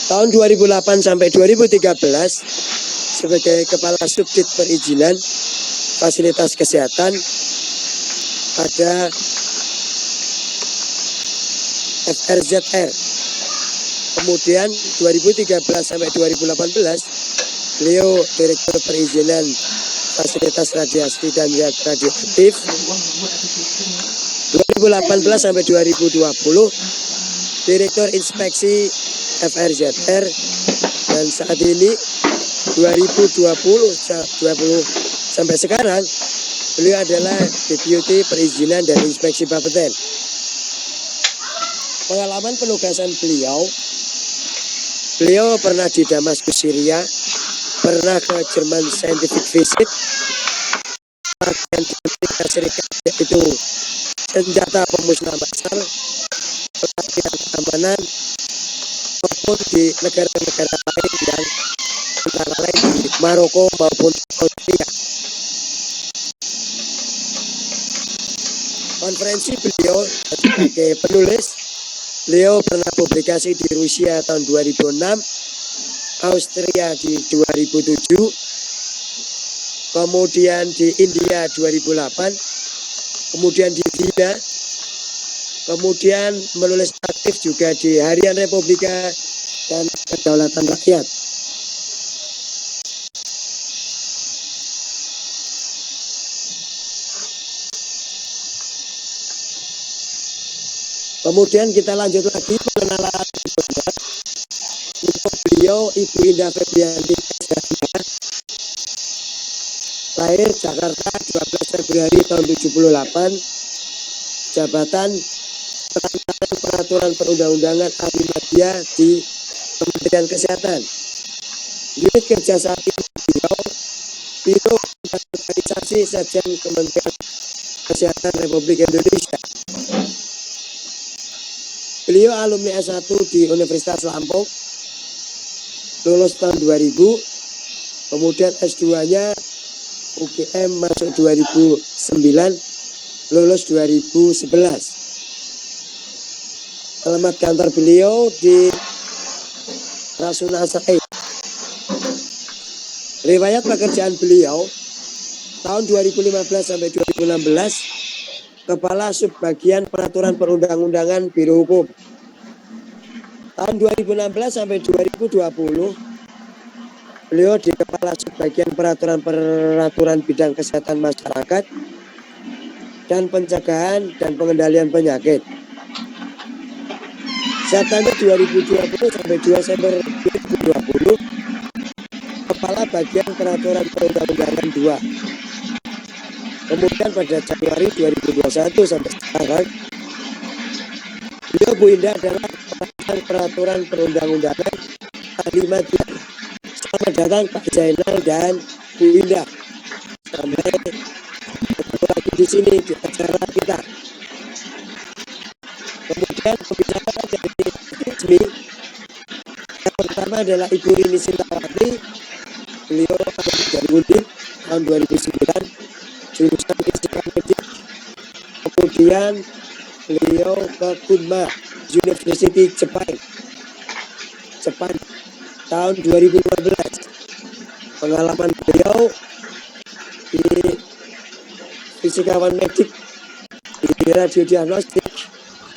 Tahun 2008 sampai 2013 sebagai Kepala Subdit Perizinan Fasilitas Kesehatan pada FRZR. Kemudian 2013 sampai 2018 beliau Direktur Perizinan Fasilitas Radiasi dan Radioaktif. 2018 sampai 2020 Direktur Inspeksi FRZR, dan saat ini 2020 sampai sekarang beliau adalah Deputi Perizinan dan Inspeksi Bapeten. Pengalaman penugasan beliau pernah di Damaskus, Syria, pernah ke Jerman Scientific Visit, bagian di Amerika Serikat, yaitu senjata pemusnah massal, pelatihan keamanan, maupun di negara-negara lain yang antara lain di Maroko maupun Algeria. Konferensi beliau sebagai penulis, beliau pernah publikasi di Rusia tahun 2006, Austria di 2007, kemudian di India 2008, kemudian di China, kemudian menulis aktif juga di Harian Republika dan Kedaulatan Rakyat. Kemudian kita lanjut lagi pengenalan berikutnya. Untuk beliau Ibu Indah Febrianti SHMH, lahir Jakarta 12 Februari tahun 78, jabatan Perantaran Peraturan Perundang-undangan Ahli Media di Kementerian Kesehatan. Unit kerja saat ini beliau Biro Organisasi Sekjen Kementerian Kesehatan Republik Indonesia. Beliau alumni S1 di Universitas Lampung, lulus tahun 2000, kemudian S2-nya UGM masuk 2009, lulus 2011. Alamat kantor beliau di Rasuna Said. Riwayat pekerjaan beliau tahun 2015 sampai 2016 Kepala Subbagian Peraturan Perundang-undangan Biro Hukum. Tahun 2016 sampai 2020 beliau di Kepala Subbagian Peraturan Bidang Kesehatan Masyarakat dan Pencegahan dan Pengendalian Penyakit. September 2020 sampai 2 Desember 2020 Kepala Bagian Peraturan Perundang-undangan 2. Kemudian pada Januari 2021 sampai sekarang beliau Bu Indah adalah Kepala Peraturan Perundang-undangan Ahli Media. Selamat datang Pak Zainal dan Bu Indah. Sampai ketemu lagi di sini di acara kita. Kemudian pembicara dari ISMI yang pertama adalah Ibu Rini Sintawati. Beliau dari Undip tahun 2009, jurusan Fisika Medik. Kemudian beliau ke Kunma University Jepang tahun 2015. Pengalaman beliau di fisikawan medik, di radiodiagnostik,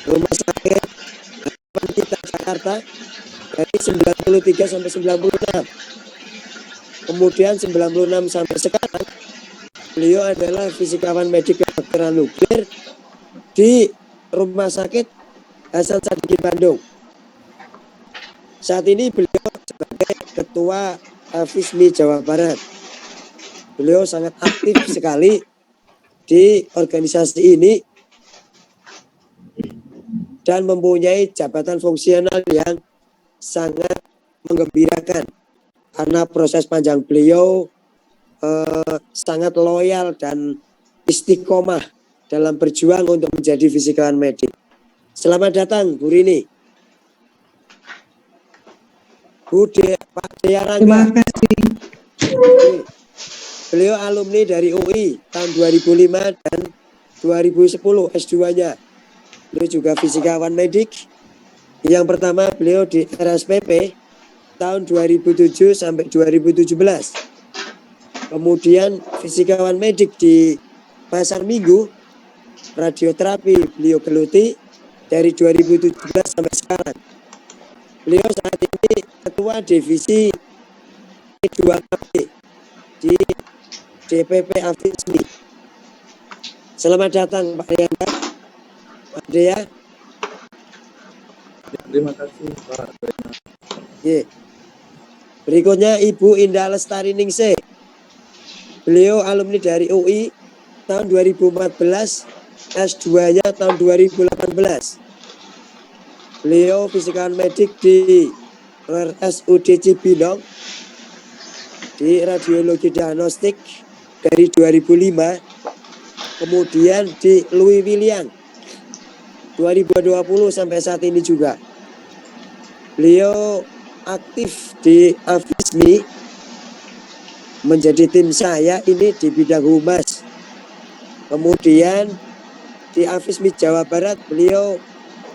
rumah sakit Kita Jakarta dari 93 sampai 96. Kemudian 96 sampai sekarang beliau adalah fisikawan medik kedokteran nuklir di Rumah Sakit Hasan Sadikin Bandung. Saat ini beliau sebagai Ketua FISMI Jawa Barat. Beliau sangat aktif sekali di organisasi ini dan mempunyai jabatan fungsional yang sangat menggembirakan karena proses panjang beliau sangat loyal dan istiqomah dalam berjuang untuk menjadi fisikawan medik. Selamat datang Bu Rini. Pak Dea Rangga. Terima kasih. Beliau alumni dari UI tahun 2005 dan 2010 S2-nya. Beliau juga fisikawan medik. Yang pertama beliau di RSPP tahun 2007 sampai 2017. Kemudian fisikawan medik di Pasar Minggu, radioterapi beliau geluti dari 2017 sampai sekarang. Beliau saat ini ketua divisi E2KB di DPP Afismi. Selamat datang Pak Rianda, Pak Dea. Terima kasih Pak. Berikutnya Ibu Indah Lestari Ningsih. Beliau alumni dari UI tahun 2014, S2-nya tahun 2018. Beliau fisikawan medik di RSUD Cibinong di radiologi diagnostik dari 2005. Kemudian di Louis William 2020 sampai saat ini juga. Beliau aktif di Afismi, menjadi tim saya ini di bidang humas. Kemudian di Afismi Jawa Barat beliau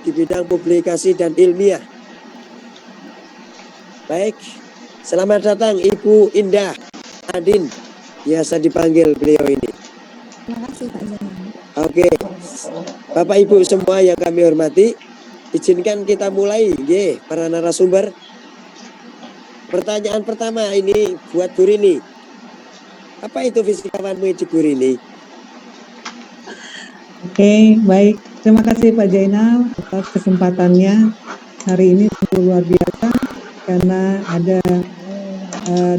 di bidang publikasi dan ilmiah. Baik, selamat datang Ibu Indah Adin, biasa dipanggil beliau ini. Terima kasih Pak Zainal. Oke, Bapak Ibu semua yang kami hormati, izinkan kita mulai, para narasumber. Pertanyaan pertama ini buat Bu Rini. Apa itu fisikawan medik Bu Rini? Oke, baik. Terima kasih Pak Zainal atas kesempatannya. Hari ini sungguh luar biasa karena ada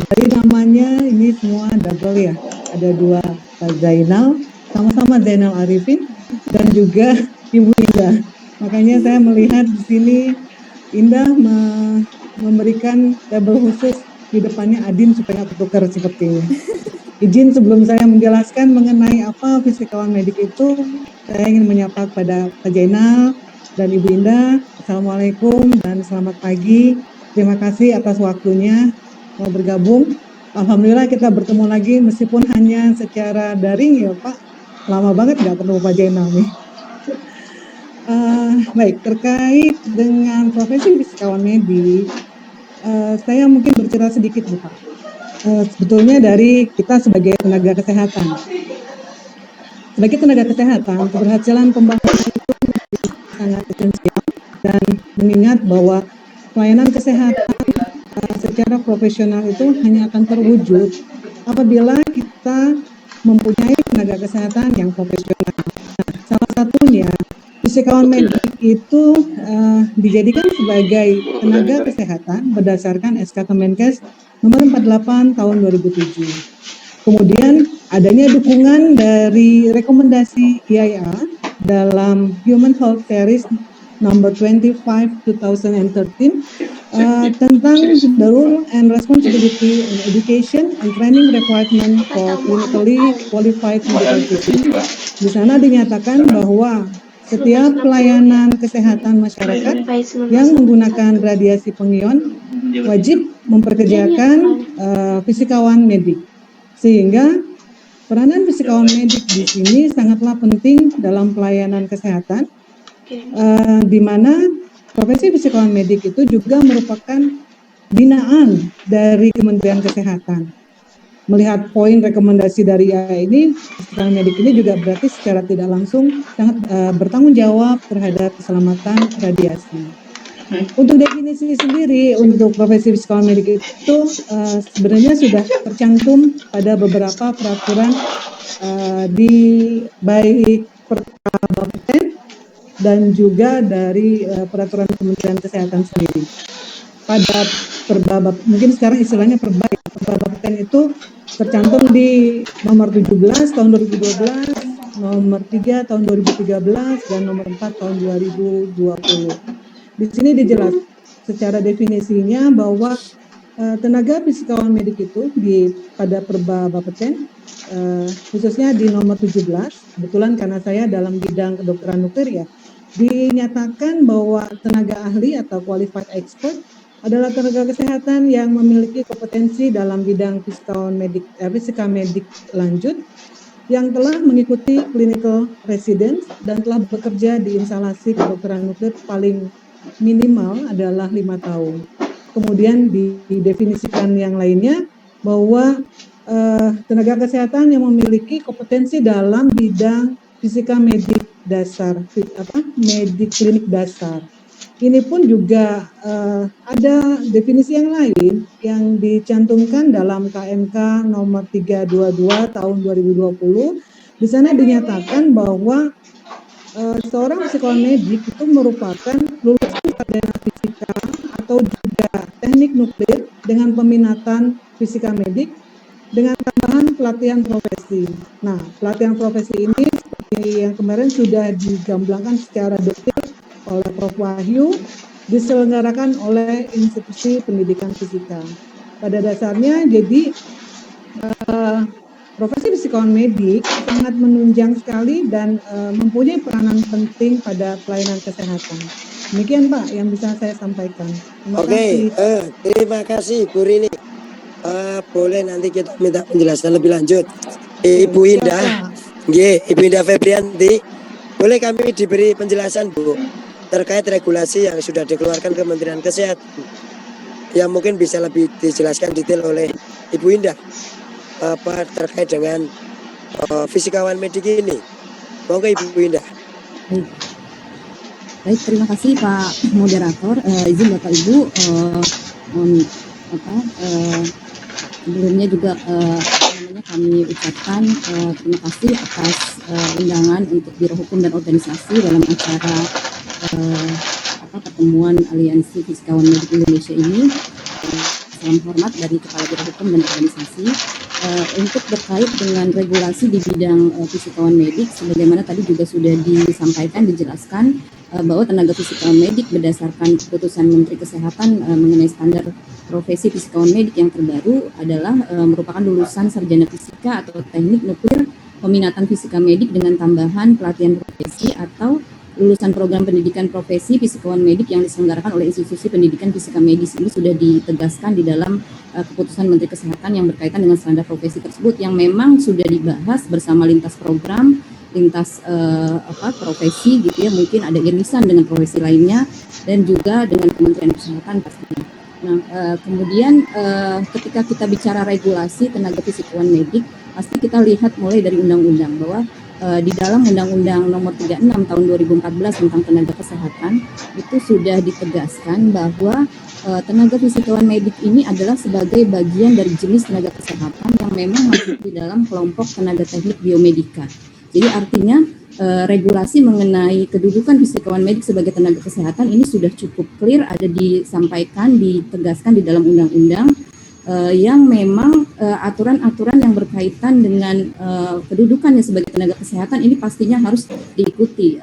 dari namanya ini semua double ya. Ada dua Pak Zainal, sama-sama Zainal Arifin dan juga Ibu Indah. Makanya saya melihat di sini Indah memberikan double khusus di depannya Adin supaya ketukar sepertinya. Izin sebelum saya menjelaskan mengenai apa fisikawan medik itu, saya ingin menyapa kepada Pak Zainal dan Ibu Indah. Assalamualaikum dan selamat pagi. Terima kasih atas waktunya mau bergabung. Alhamdulillah kita bertemu lagi meskipun hanya secara daring ya Pak. Lama banget nggak ketemu Pak Zainal nih. Baik, terkait dengan profesi fisikawan medik, saya mungkin bercerita sedikit Bu Pak. Sebetulnya dari kita sebagai tenaga kesehatan. Sebagai tenaga kesehatan, keberhasilan pembangunan itu sangat esensial dan mengingat bahwa pelayanan kesehatan secara profesional itu hanya akan terwujud apabila kita mempunyai tenaga kesehatan yang profesional. Nah, salah satunya fisikawan medik itu dijadikan sebagai tenaga kesehatan berdasarkan SK Kemenkes nomor 48 tahun 2007. Kemudian adanya dukungan dari rekomendasi IAIA dalam Human Health Series number 25 2013 tentang the role and responsibility in education and training requirement for clinically qualified medical professionals. Di sana dinyatakan bahwa setiap pelayanan kesehatan masyarakat yang menggunakan radiasi pengion wajib memperkerjakan fisikawan medik, sehingga peranan fisikawan medik di sini sangatlah penting dalam pelayanan kesehatan, di mana profesi fisikawan medik itu juga merupakan binaan dari Kementerian Kesehatan. Melihat poin rekomendasi dari IAIA ini, fisikawan medik ini juga berarti secara tidak langsung sangat bertanggung jawab terhadap keselamatan radiasi. Untuk definisi sendiri untuk profesi fisikawan medik itu sebenarnya sudah tercantum pada beberapa peraturan di baik Bapeten dan juga dari peraturan Kementerian Kesehatan sendiri. Pada mungkin sekarang istilahnya Perba Bapeten itu tercantum di nomor 17 tahun 2012, nomor 3 tahun 2013 dan nomor 4 tahun 2020. Di sini dijelaskan secara definisinya bahwa tenaga fisikawan medik itu pada Perba Bapeten khususnya di nomor 17, kebetulan karena saya dalam bidang kedokteran nuklir ya, dinyatakan bahwa tenaga ahli atau qualified expert adalah tenaga kesehatan yang memiliki kompetensi dalam bidang fisika medik lanjut yang telah mengikuti clinical residence dan telah bekerja di instalasi kedokteran nuklir paling minimal adalah 5 tahun. kemudian didefinisikan yang lainnya bahwa tenaga kesehatan yang memiliki kompetensi dalam bidang fisika medik dasar, medik klinik dasar. Ini pun juga ada definisi yang lain yang dicantumkan dalam KMK nomor 322 tahun 2020. Di sana dinyatakan bahwa seorang psikowan medik itu merupakan lulusan sarjana fisika atau juga teknik nuklir dengan peminatan fisika medik dengan tambahan pelatihan profesi. Nah, pelatihan profesi ini seperti yang kemarin sudah digamblangkan secara detail oleh Prof. Wahyu, diselenggarakan oleh institusi pendidikan fisika. Pada dasarnya, jadi profesi psikowan medik sangat menunjang sekali dan mempunyai peranan penting pada pelayanan kesehatan. Demikian Pak yang bisa saya sampaikan. Terima kasih. Terima kasih Bu Rini. Boleh nanti kita minta penjelasan lebih lanjut. Ibu Indah, Ibu Indah Febrianti, boleh kami diberi penjelasan Bu terkait regulasi yang sudah dikeluarkan Kementerian Kesehatan yang mungkin bisa lebih dijelaskan detail oleh Ibu Indah terkait dengan fisikawan medik ini. Monggo Ibu Indah. Baik, terima kasih Pak Moderator. Izin Bapak Ibu, sebelumnya juga kami ucapkan terima kasih atas undangan untuk Biro Hukum dan Organisasi dalam acara pertemuan Aliansi Fisikawan Medik Indonesia ini. Salam hormat dari Kepala Biro Hukum dan Organisasi untuk terkait dengan regulasi di bidang fisikawan medik, sebagaimana tadi juga sudah disampaikan, dijelaskan bahwa tenaga fisikawan medik berdasarkan keputusan Menteri Kesehatan mengenai standar profesi fisikawan medik yang terbaru adalah merupakan lulusan sarjana fisika atau teknik nuklir peminatan fisika medik dengan tambahan pelatihan profesi atau lulusan program pendidikan profesi fisikawan medik yang diselenggarakan oleh institusi pendidikan fisika medis. Ini sudah ditegaskan di dalam keputusan Menteri Kesehatan yang berkaitan dengan standar profesi tersebut yang memang sudah dibahas bersama lintas program, lintas profesi gitu ya, mungkin ada irisan dengan profesi lainnya dan juga dengan Kementerian Kesehatan pastinya. Nah, kemudian ketika kita bicara regulasi tenaga fisikawan medik, pasti kita lihat mulai dari undang-undang bahwa di dalam Undang-Undang Nomor 36 Tahun 2014 tentang Tenaga Kesehatan itu sudah ditegaskan bahwa tenaga fisikawan medik ini adalah sebagai bagian dari jenis tenaga kesehatan yang memang masuk di dalam kelompok tenaga teknik biomedika. Jadi artinya regulasi mengenai kedudukan fisikawan medik sebagai tenaga kesehatan ini sudah cukup clear, ada disampaikan, ditegaskan di dalam undang-undang yang memang aturan-aturan yang berkaitan dengan kedudukannya sebagai tenaga kesehatan ini pastinya harus diikuti.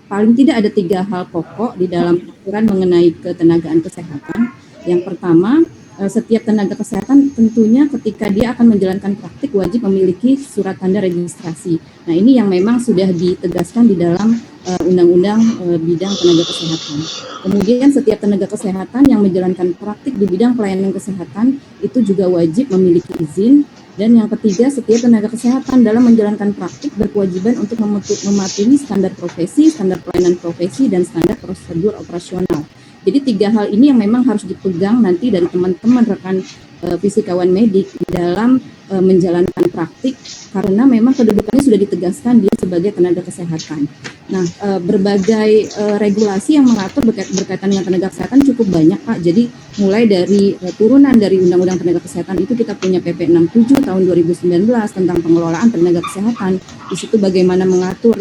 Paling tidak ada 3 hal pokok di dalam aturan mengenai ketenagaan kesehatan. Yang pertama, setiap tenaga kesehatan tentunya ketika dia akan menjalankan praktik wajib memiliki surat tanda registrasi. Nah, ini yang memang sudah ditegaskan di dalam Undang-Undang bidang tenaga kesehatan. Kemudian setiap tenaga kesehatan yang menjalankan praktik di bidang pelayanan kesehatan itu juga wajib memiliki izin. Dan yang ketiga, setiap tenaga kesehatan dalam menjalankan praktik berkewajiban untuk mematuhi standar profesi, standar pelayanan profesi, dan standar prosedur operasional. Jadi 3 hal ini yang memang harus dipegang nanti dari teman-teman rekan fisikawan medik dalam menjalankan praktik, karena memang kedudukannya sudah ditegaskan dia sebagai tenaga kesehatan. Nah, berbagai regulasi yang mengatur berkaitan dengan tenaga kesehatan cukup banyak, Pak. Jadi mulai dari turunan dari Undang-Undang Tenaga Kesehatan itu kita punya PP 67 tahun 2019 tentang pengelolaan tenaga kesehatan. Di situ bagaimana mengatur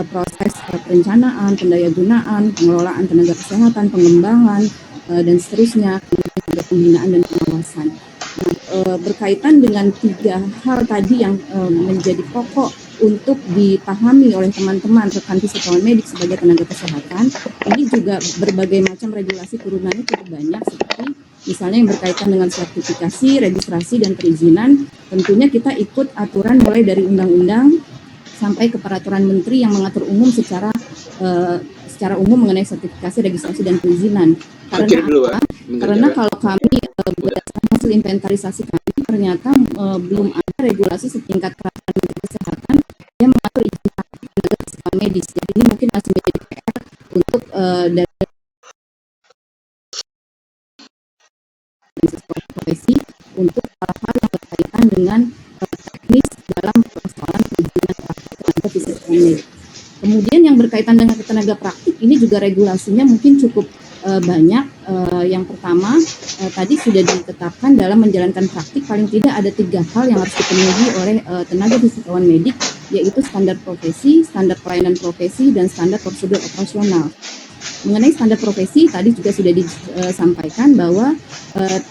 proses perencanaan, pendayagunaan, pengelolaan tenaga kesehatan, pengembangan, dan seterusnya, kemudian ada pembinaan dan pengawasan. Nah, berkaitan dengan 3 hal tadi yang menjadi pokok untuk dipahami oleh teman-teman rekan fisikawan medik sebagai tenaga kesehatan, ini juga berbagai macam regulasi turunannya cukup banyak, seperti misalnya yang berkaitan dengan sertifikasi, registrasi, dan perizinan. Tentunya kita ikut aturan mulai dari undang-undang sampai ke peraturan menteri yang mengatur umum secara umum mengenai sertifikasi, registrasi, dan perizinan. Karena kalau kami berdasarkan hasil inventarisasi kami ternyata belum ada regulasi setingkat peraturan menteri kesehatan yang mengatur izin praktik tenaga kesehatan medis. Jadi ini mungkin masih menjadi PR untuk dari sekolah profesi untuk hal-hal yang berkaitan dengan teknis dalam persoalan perizinan praktik tenaga fisikawan medik. Kemudian yang berkaitan dengan tenaga praktik ini juga regulasinya mungkin cukup banyak. Yang pertama tadi sudah ditetapkan dalam menjalankan praktik paling tidak ada 3 hal yang harus dipenuhi oleh tenaga fisikawan medik, yaitu standar profesi, standar pelayanan profesi, dan standar prosedur operasional. Mengenai standar profesi tadi juga sudah disampaikan bahwa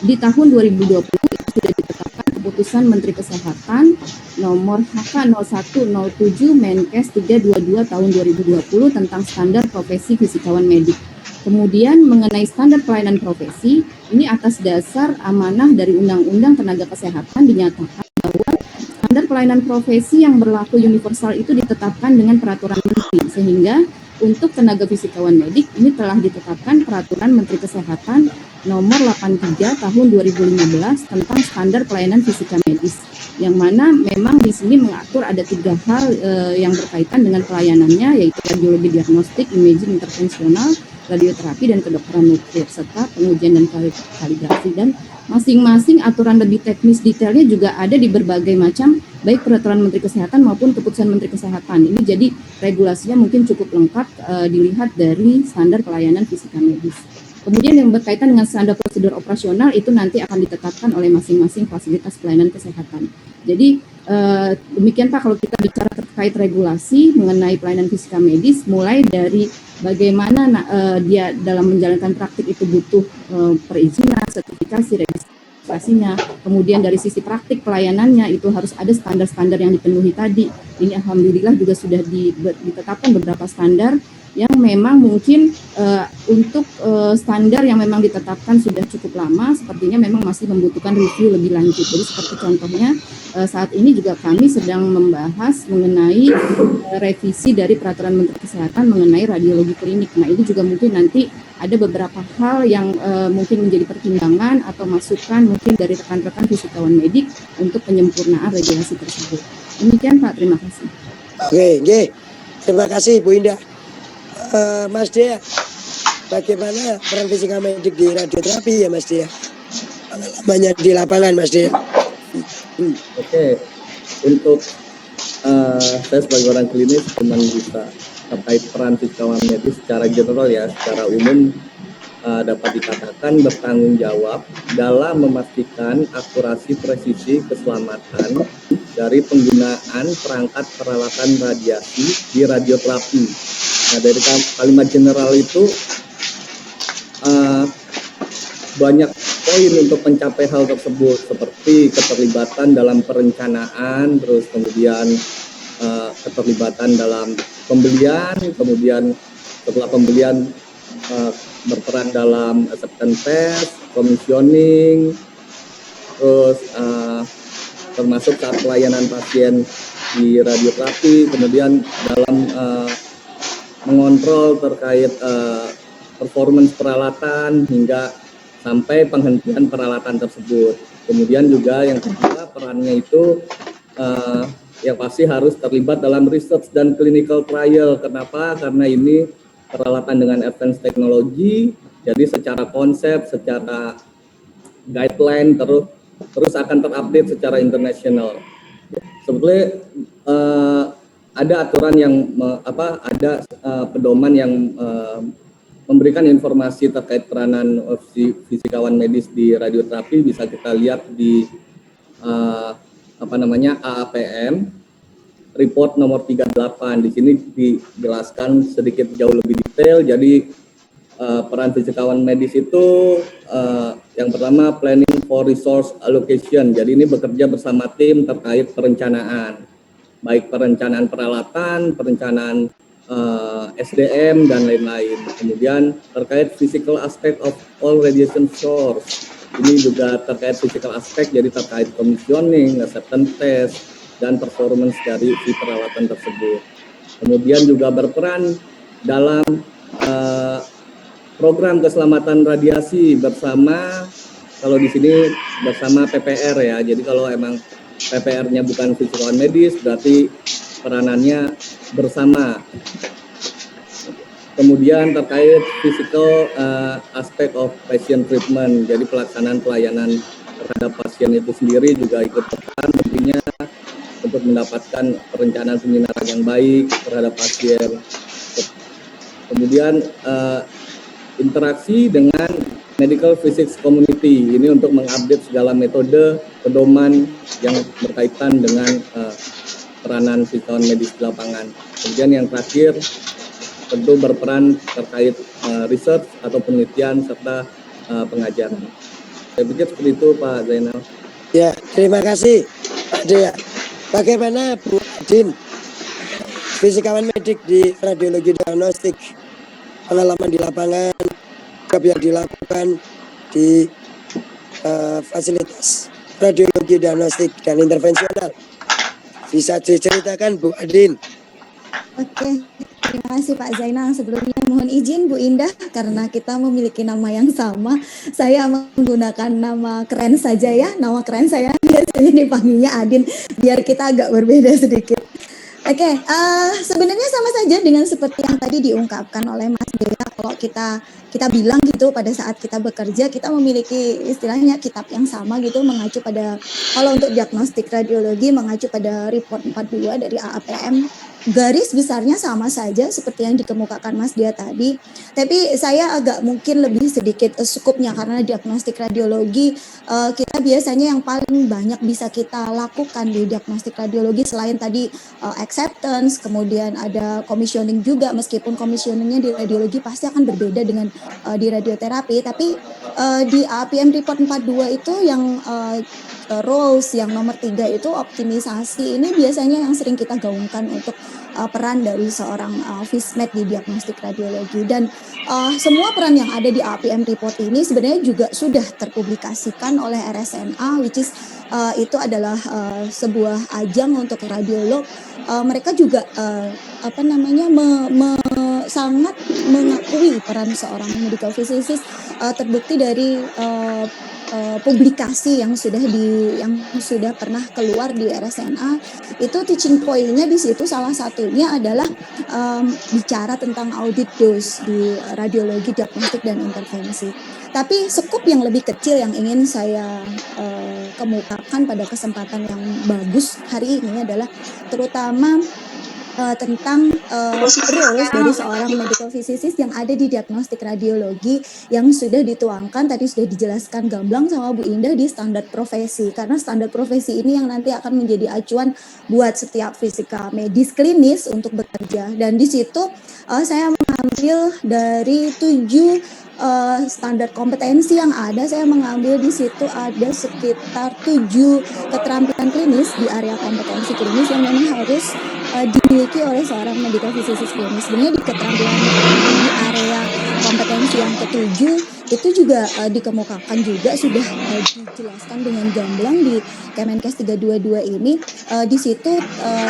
di tahun 2020 itu sudah ditetapkan keputusan Menteri Kesehatan nomor HK0107 Menkes 322 tahun 2020 tentang standar profesi fisikawan medik. Kemudian mengenai standar pelayanan profesi, ini atas dasar amanah dari Undang-Undang Tenaga Kesehatan dinyatakan bahwa standar pelayanan profesi yang berlaku universal itu ditetapkan dengan peraturan menteri, sehingga untuk tenaga fisikawan medik ini telah ditetapkan peraturan Menteri Kesehatan nomor 83 tahun 2015 tentang standar pelayanan fisika medis, yang mana memang di sini mengatur ada 3 hal yang berkaitan dengan pelayanannya, yaitu radiologi diagnostik, imaging intervensional, radioterapi, dan kedokteran nuklir, serta pengujian dan kalibrasi. Dan masing-masing aturan lebih teknis detailnya juga ada di berbagai macam baik peraturan Menteri Kesehatan maupun keputusan Menteri Kesehatan. Ini jadi regulasinya mungkin cukup lengkap dilihat dari standar pelayanan fisika medis. Kemudian yang berkaitan dengan standar prosedur operasional itu nanti akan ditetapkan oleh masing-masing fasilitas pelayanan kesehatan. Jadi demikian Pak kalau kita bicara terkait regulasi mengenai pelayanan fisika medis, mulai dari bagaimana dia dalam menjalankan praktik itu butuh perizinan, sertifikasi, registrasinya, kemudian dari sisi praktik pelayanannya itu harus ada standar-standar yang dipenuhi tadi. Ini alhamdulillah juga sudah ditetapkan beberapa standar yang memang mungkin untuk standar yang memang ditetapkan sudah cukup lama, sepertinya memang masih membutuhkan review lebih lanjut. Jadi seperti contohnya saat ini juga kami sedang membahas mengenai revisi dari peraturan Menteri Kesehatan mengenai radiologi klinik. Nah ini juga mungkin nanti ada beberapa hal yang mungkin menjadi pertimbangan atau masukan mungkin dari rekan-rekan fisikawan medik untuk penyempurnaan regulasi tersebut. Demikian Pak, terima kasih. Oke, terima kasih Bu Indah. Mas Dea, bagaimana peran fisika medik di radioterapi ya Mas Dea? Pengalamannya di lapangan Mas Dea. Oke, untuk saya sebagai orang klinis cuma bisa terkait peran fisikawan medis secara general ya, secara umum dapat dikatakan bertanggung jawab dalam memastikan akurasi, presisi, keselamatan dari penggunaan perangkat peralatan radiasi di radioterapi. Nah, dari kalimat general itu banyak poin untuk mencapai hal tersebut, seperti keterlibatan dalam perencanaan, terus kemudian keterlibatan dalam pembelian, kemudian setelah pembelian berperan dalam acceptance test, commissioning, terus termasuk saat pelayanan pasien di radioterapi, kemudian dalam mengontrol terkait performance peralatan hingga sampai penghentian peralatan tersebut. Kemudian juga yang kedua perannya itu yang pasti harus terlibat dalam research dan clinical trial. Kenapa? Karena ini peralatan dengan advanced teknologi, jadi secara konsep, secara guideline terus akan terupdate secara internasional. Sebetulnya ada aturan yang ada pedoman yang memberikan informasi terkait peranan fisikawan medis di radioterapi, bisa kita lihat di AAPM report nomor 38. Di sini dijelaskan sedikit jauh lebih detail. Jadi peran fisikawan medis itu yang pertama planning for resource allocation. Jadi ini bekerja bersama tim terkait perencanaan, baik perencanaan peralatan, perencanaan SDM dan lain-lain. Kemudian terkait physical aspect of all radiation source. Ini juga terkait physical aspect, jadi terkait commissioning, acceptance test, dan performance dari si peralatan tersebut. Kemudian juga berperan dalam program keselamatan radiasi bersama, kalau di sini bersama PPR ya. Jadi kalau emang PPR-nya bukan fisikawan medis, berarti peranannya bersama. Kemudian terkait physical aspect of patient treatment, jadi pelaksanaan pelayanan terhadap pasien itu sendiri juga ikut berperan tentunya untuk mendapatkan perencanaan penyinaran yang baik terhadap pasien. Kemudian interaksi dengan medical physics community ini untuk mengupdate segala metode pedoman yang berkaitan dengan peranan fisikawan medis di lapangan. Kemudian yang terakhir tentu berperan terkait research atau penelitian serta pengajaran. Saya pikir seperti itu Pak Zainal. Ya, terima kasih Pak Dea. Bagaimana Bu Adin, fisikawan medik di radiologi diagnostik, pengalaman di lapangan, job yang dilakukan di fasilitas radiologi diagnostik dan intervensional. Bisa diceritakan Bu Adin? Oke, terima kasih Pak Zainal. Sebelumnya mohon izin Bu Indah, karena kita memiliki nama yang sama, saya menggunakan nama keren saja ya. Nama keren saya biasanya dipanggilnya Adin, biar kita agak berbeda sedikit. Oke, sebenarnya sama saja dengan seperti yang tadi diungkapkan oleh Mas Dea. Kalau kita bilang gitu pada saat kita bekerja, kita memiliki istilahnya kitab yang sama gitu, mengacu pada, kalau untuk diagnostik radiologi mengacu pada report 42 dari AAPM. Garis besarnya sama saja seperti yang dikemukakan Mas Dia tadi, tapi saya agak mungkin lebih sedikit skupnya, karena diagnostik radiologi kita biasanya yang paling banyak bisa kita lakukan di diagnostik radiologi selain tadi acceptance, kemudian ada commissioning juga, meskipun commissioningnya di radiologi pasti akan berbeda dengan di radioterapi, tapi di APM report 42 itu yang roles yang nomor 3 itu optimisasi, ini biasanya yang sering kita gaungkan untuk peran dari seorang FISMED di diagnostik radiologi. Dan semua peran yang ada di APM report ini sebenarnya juga sudah terpublikasikan oleh RSNA, which is itu adalah sebuah ajang untuk radiolog. Mereka juga sangat mengakui peran seorang medical physicist, terbukti dari publikasi yang sudah pernah keluar di RSNA. Itu teaching point-nya di situ salah satunya adalah bicara tentang audit dose di radiologi diagnostik dan intervensi. Tapi skup yang lebih kecil yang ingin saya kemukakan pada kesempatan yang bagus hari ini adalah terutama tentang roles dari seorang medical physicist yang ada di diagnostik radiologi yang sudah dituangkan, tadi sudah dijelaskan gamblang sama Bu Indah di standar profesi, karena standar profesi ini yang nanti akan menjadi acuan buat setiap fisika medis klinis untuk bekerja. Dan di situ saya mengambil dari 7 standar kompetensi yang ada, saya mengambil di situ ada sekitar 7 keterampilan klinis di area kompetensi klinis yang memang harus dimiliki oleh seorang medical physicist klinis. Sebenarnya di keterampilan di area kompetensi yang ke-7 itu juga dikemukakan juga sudah dijelaskan dengan gamblang di Kemenkes 322 ini. Di situ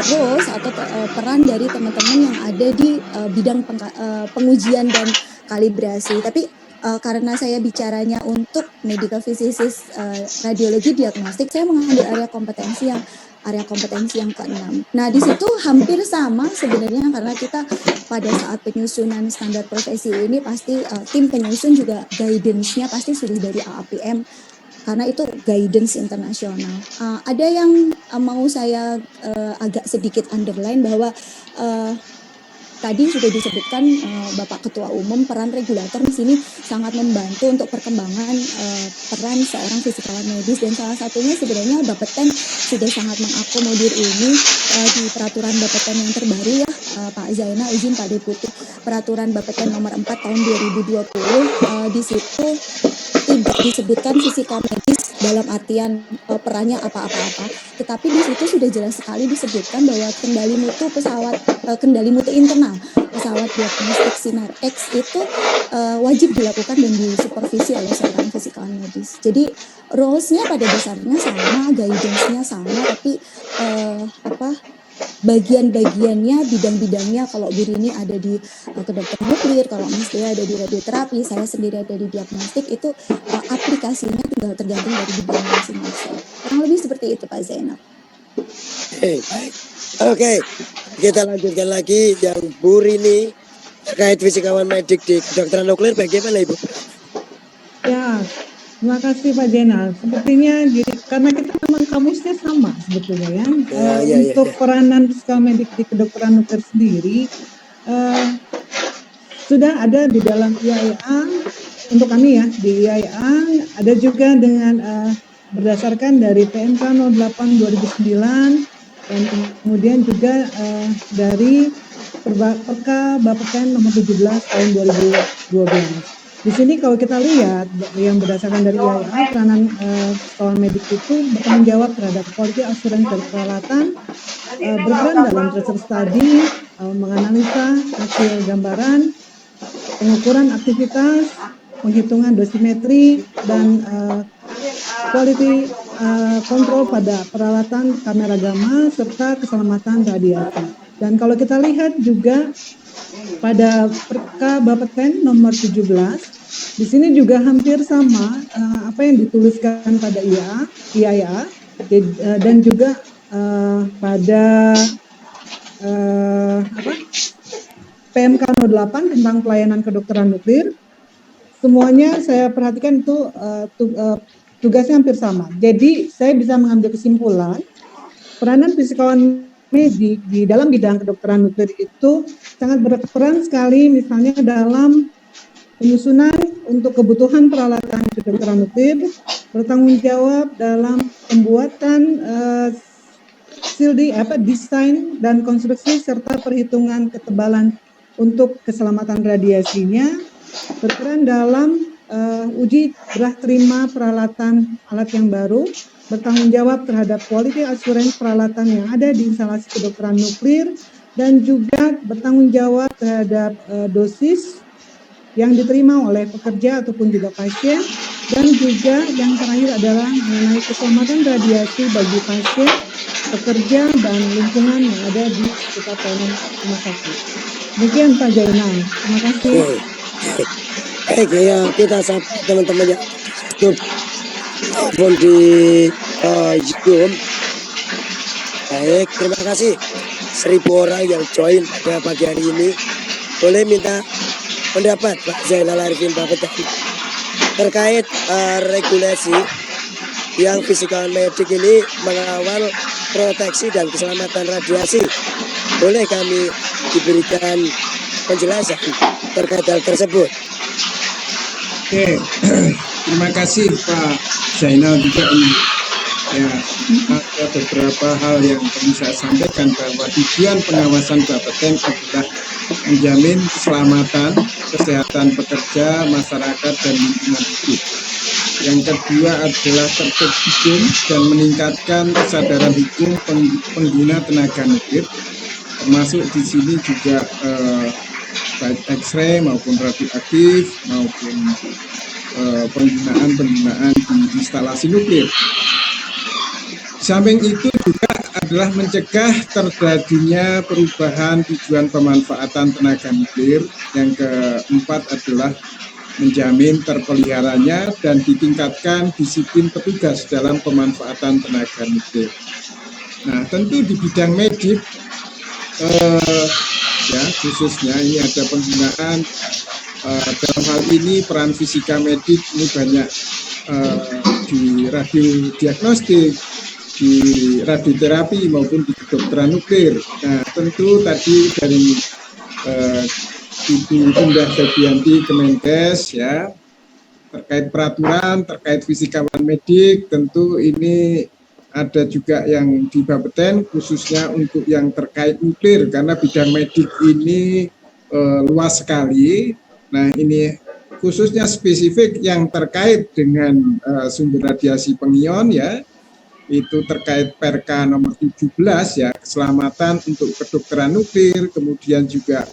roles atau peran dari teman-teman yang ada di bidang pengujian dan kalibrasi. Tapi karena saya bicaranya untuk medical physicist radiologi diagnostik, saya mengambil area kompetensi yang ke-6. Nah, di situ hampir sama sebenarnya, karena kita pada saat penyusunan standar profesi ini pasti tim penyusun juga guidance-nya pasti sudah dari AAPM, karena itu guidance internasional. Ada yang mau saya agak sedikit underline bahwa tadi sudah disebutkan Bapak Ketua Umum, peran regulator di sini sangat membantu untuk perkembangan peran seorang fisikawan medis, dan salah satunya sebenarnya Bapeten sudah sangat mengakomodir ini di peraturan Bapeten yang terbaru ya, Pak Zainal, izin Pak Deputi, peraturan Bapeten nomor 4 tahun 2020. Di situ tidak disebutkan fisika medis dalam artian perannya apa-apa, tetapi di situ sudah jelas sekali disebutkan bahwa kendali mutu internal pesawat diagnostik Sinar X itu wajib dilakukan dan disupervisi oleh seorang fisikawan medis. Jadi roles-nya pada dasarnya sama, guidance-nya sama, tapi bagian-bagiannya, bidang-bidangnya, kalau Bu Rini ada di kedokteran nuklir, kalau Mas Dea ada di radioterapi, saya sendiri ada di diagnostik, itu aplikasinya tinggal tergantung dari bidang masing-masing. Kurang lebih seperti itu Pak Zainal. Baik. Oke, kita lanjutkan lagi yang Bu Rini terkait fisikawan medik di kedokteran nuklir bagaimana Ibu? Ya, terima kasih Pak Jenal. Sepertinya karena kita memang kamusnya sama sebetulnya ya. Untuk peranan fisikawan medik di kedokteran nuklir sendiri sudah ada di dalam IAEA untuk kami ya, di IAEA ada juga dengan berdasarkan dari PMK 08 2009 dan kemudian juga dari Perka Bapeten nomor 17 tahun 2012. Di sini kalau kita lihat yang berdasarkan dari IAEA, peranan fisikawan medik itu bertanggung jawab terhadap quality assurance dari peralatan, berperan dalam research study, menganalisa hasil gambaran, pengukuran aktivitas, penghitungan dosimetri, dan quality control pada peralatan kamera gamma serta keselamatan radiasi. Dan kalau kita lihat juga pada Perka Bapeten nomor 17, di sini juga hampir sama apa yang dituliskan pada IAEA dan juga pada PMK 08 tentang pelayanan kedokteran nuklir. Semuanya saya perhatikan itu tugasnya hampir sama. Jadi saya bisa mengambil kesimpulan peranan fisikawan medik di dalam bidang kedokteran nuklir itu sangat berperan sekali misalnya dalam penyusunan untuk kebutuhan peralatan kedokteran nuklir, bertanggung jawab dalam pembuatan desain dan konstruksi serta perhitungan ketebalan untuk keselamatan radiasinya, berperan dalam uji berah terima peralatan alat yang baru, bertanggung jawab terhadap quality assurance peralatan yang ada di instalasi kedokteran nuklir, dan juga bertanggung jawab terhadap dosis yang diterima oleh pekerja ataupun juga pasien, dan juga yang terakhir adalah mengenai keselamatan radiasi bagi pasien, pekerja, dan lingkungan yang ada di sekitar pelayanan rumah sakit. Demikian Pak Jainal, terima kasih. Baik ya, kita sapa teman-teman yang YouTube maupun di Zoom. Baik, terima kasih 1000 orang yang join pada pagi hari ini. Boleh minta pendapat Pak Zainal Arifin Bapeten terkait regulasi yang fisikawan medik ini mengawal proteksi dan keselamatan radiasi. Boleh kami diberikan penjelasan terkait hal tersebut? Oke, terima kasih Pak Zainal juga ini. Ya, ada beberapa hal yang perlu saya sampaikan bahwa tujuan pengawasan Bapeten adalah menjamin keselamatan, kesehatan pekerja, masyarakat, dan lingkungan hidup. Yang kedua adalah tertib hukum dan meningkatkan kesadaran hukum pengguna tenaga nuklir, termasuk di sini juga baik X-ray maupun radioaktif maupun penggunaan di instalasi nuklir. Samping itu juga adalah mencegah terjadinya perubahan tujuan pemanfaatan tenaga nuklir. Yang keempat adalah menjamin terpeliharanya dan ditingkatkan disiplin petugas dalam pemanfaatan tenaga nuklir. Nah, tentu di bidang medik ya khususnya ini ada penggunaan dalam hal ini peran fisika medik ini banyak di radiodiagnostik, di radioterapi maupun di kedokteran nuklir. Nah, tentu tadi dari Ibu Indah Febianti Kemenkes ya terkait peraturan terkait fisikawan medik, tentu ini ada juga yang di Bapeten khususnya untuk yang terkait nuklir karena bidang medik ini luas sekali. Nah, ini khususnya spesifik yang terkait dengan sumber radiasi pengion ya, itu terkait Perka nomor 17 ya, keselamatan untuk kedokteran nuklir, kemudian juga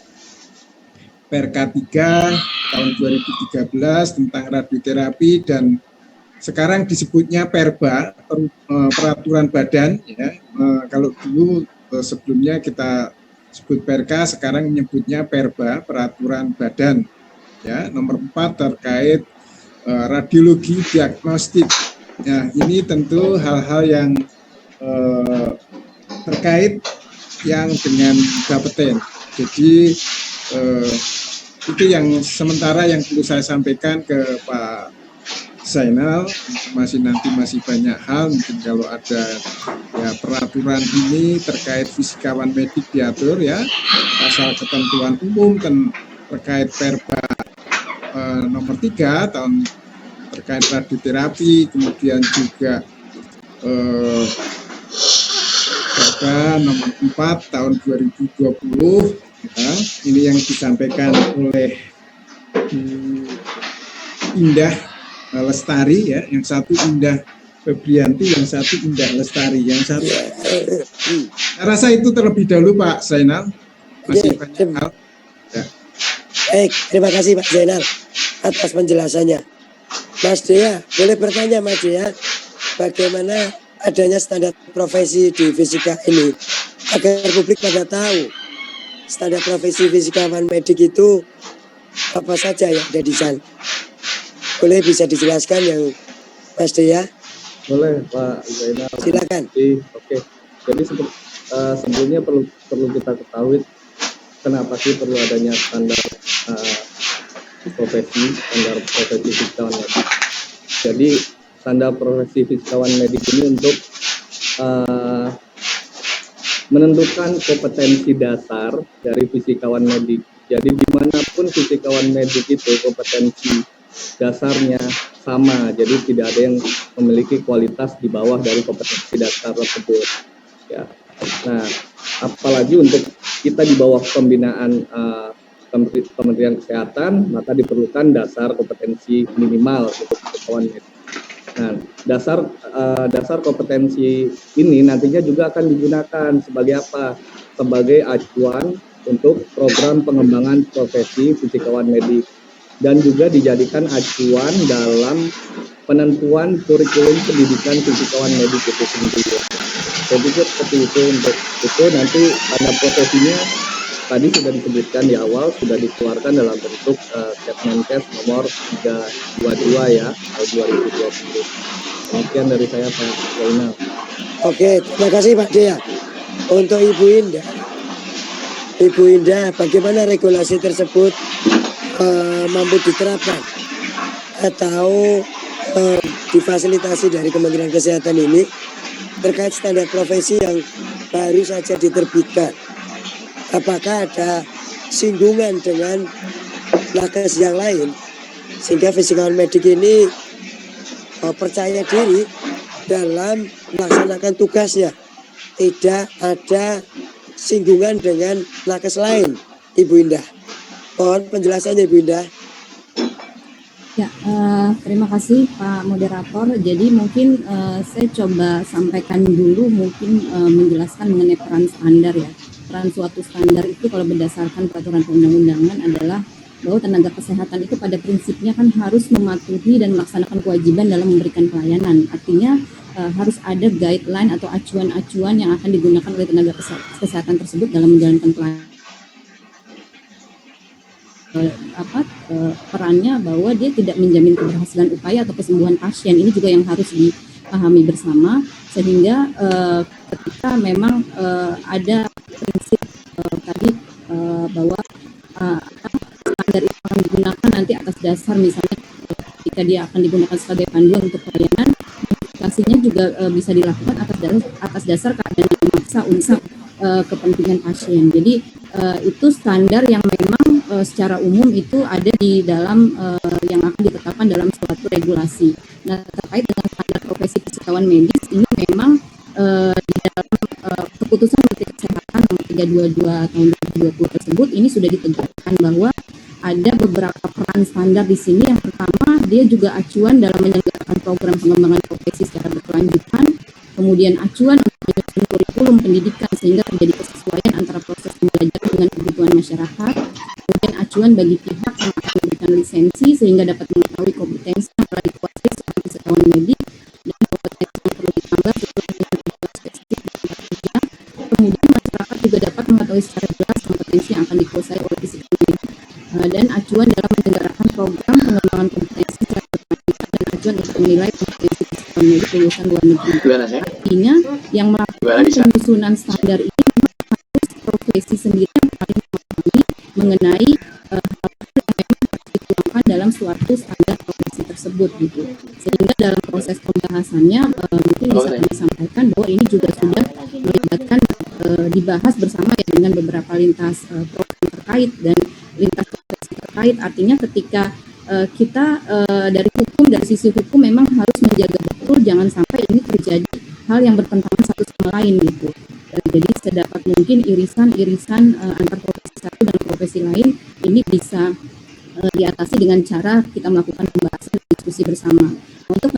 Perka 3 tahun 2013 tentang radioterapi, dan sekarang disebutnya Perba, peraturan badan ya. Kalau dulu sebelumnya kita sebut Perka, sekarang menyebutnya Perba, peraturan badan ya, nomor 4 terkait radiologi diagnostik. Nah, ini tentu hal-hal yang terkait yang dengan Bapeten. Jadi Itu yang sementara yang perlu saya sampaikan ke Pak Zainal. Masih banyak hal, mungkin kalau ada ya peraturan ini terkait fisikawan medik diatur ya, pasal ketentuan umum terkait Perba nomor 3 tahun terkait radioterapi, kemudian juga Perda nomor 4 tahun 2020 ya, ini yang disampaikan oleh Indah Lestari ya, yang satu Indah Febrianti, yang satu Indah Lestari, yang satu. Saya rasa itu terlebih dahulu Pak Zainal. Masih banyak hal. Ya. Baik, terima kasih Pak Zainal atas penjelasannya. Mas Dea, boleh bertanya Mas Dea, bagaimana adanya standar profesi di fisika ini agar publik pada tahu standar profesi fisikawan medik itu apa saja yang ada di sana. Boleh bisa dijelaskan yang Mas Dea? Boleh Pak Zainal. Silakan. Oke. Jadi sebelumnya perlu kita ketahui kenapa sih perlu adanya standar profesi fisikawan medik. Jadi standar profesi fisikawan medik ini untuk menentukan kompetensi dasar dari fisikawan medik. Jadi dimanapun fisikawan medik itu kompetensi dasarnya sama, jadi tidak ada yang memiliki kualitas di bawah dari kompetensi dasar tersebut. Ya. Nah, apalagi untuk kita di bawah pembinaan Kementerian Kesehatan, maka diperlukan dasar kompetensi minimal untuk fisikawan medik. Nah, dasar kompetensi ini nantinya juga akan digunakan sebagai apa? Sebagai acuan untuk program pengembangan profesi fisikawan medik dan juga dijadikan acuan dalam penentuan kurikulum pendidikan fisikawan medik itu sendiri. Saya pikir seperti itu. Untuk itu nanti tanda profesinya tadi sudah disebutkan di awal, sudah dikeluarkan dalam bentuk Kepmenkes nomor 322 ya tahun 2020. Demikian dari saya Pak Zainal. Oke, terima kasih Pak Dea. Untuk Ibu Indah, bagaimana regulasi tersebut mampu diterapkan atau difasilitasi dari Kementerian Kesehatan ini terkait standar profesi yang baru saja diterbitkan? Apakah ada singgungan dengan nakes yang lain sehingga fisikawan medik ini percaya diri dalam melaksanakan tugasnya, tidak ada singgungan dengan nakes lain? Ibu Indah, mohon penjelasannya Ibu Indah. Ya, terima kasih Pak Moderator. Jadi mungkin saya coba sampaikan dulu mungkin menjelaskan mengenai peran standar ya. Peran suatu standar itu kalau berdasarkan peraturan perundang-undangan adalah bahwa tenaga kesehatan itu pada prinsipnya kan harus mematuhi dan melaksanakan kewajiban dalam memberikan pelayanan. Artinya harus ada guideline atau acuan-acuan yang akan digunakan oleh tenaga kesehatan tersebut dalam menjalankan pelayanan. Perannya bahwa dia tidak menjamin keberhasilan upaya atau kesembuhan pasien. Ini juga yang harus dipahami bersama, sehingga ketika memang ada prinsip tadi bahwa standar itu akan digunakan nanti atas dasar misalnya ketika dia akan digunakan sebagai panduan untuk pelayanan, aplikasinya juga bisa dilakukan atas dasar keadaan yang memaksa untuk kepentingan pasien. Jadi itu standar yang memang secara umum itu ada di dalam yang akan ditetapkan dalam suatu regulasi. Nah, terkait dengan standar profesi fisikawan medis ini memang di dalam keputusan Menteri Kesehatan nomor 322 tahun 2020 tersebut ini sudah ditegaskan bahwa ada beberapa peran standar di sini. Yang pertama, dia juga acuan dalam menyelenggarakan program pengembangan profesi secara berkelanjutan, kemudian acuan untuk menyusun kurikulum pendidikan sehingga terjadi kesesuaian antara proses pembelajaran dengan kebutuhan masyarakat, kemudian acuan bagi pihak yang akan memberikan lisensi sehingga dapat mengetahui kompetensi yang telah dikuasai seorang fisikawan medik dan kompetensi yang perlu ditambah sesuai dengan kebutuhan spesifik di tempat kerja. Kemudian masyarakat juga dapat mengetahui secara jelas kompetensi yang akan dikuasai oleh fisikawan medik dan acuan dalam menyelenggarakan program pengembangan kompetensi secara berkelanjutan dan acuan untuk menilai kompetensi fisikawan medik lulusan luar negeri. Artinya yang melakukan penyusunan standar ini memang harus profesi sendiri yang paling memahami mengenai hal-hal dalam suatu standar profesi tersebut gitu. Sehingga dalam proses pembahasannya mungkin bisa kami sampaikan bahwa ini juga sudah melibatkan dibahas bersama ya dengan beberapa lintas program terkait dan lintas profesi terkait. Artinya ketika kita dari sisi hukum memang harus menjaga betul jangan sampai ini terjadi hal yang bertentangan satu sama lain gitu. Jadi sedapat mungkin irisan-irisan antar profesi satu dan profesi lain ini bisa diatasi dengan cara kita melakukan pembahasan dan diskusi bersama. Untuk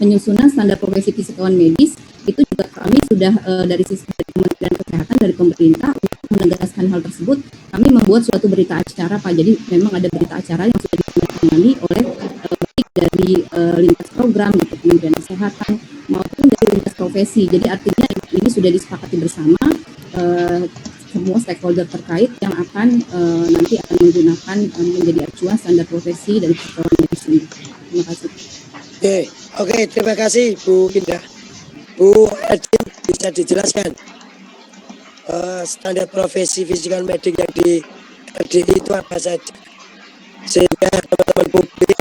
penyusunan standar profesi fisikawan medis itu juga kami sudah dari sisi Kementerian Kesehatan dari pemerintah untuk menegaskan hal tersebut kami membuat suatu berita acara Pak. Jadi memang ada berita acara yang sudah ditandatangani oleh baik dari lintas program gitu Kementerian Kesehatan maupun dari lintas profesi. Jadi artinya ini sudah disepakati bersama semua stakeholder terkait yang akan nanti akan menggunakan menjadi acuan standar profesi dari fisikawan medis ini. Terima kasih. Oke, terima kasih Bu Indah. Bu Adin, bisa dijelaskan standar profesi fisikawan medik yang di RDI itu apa saja? Sehingga teman-teman publik,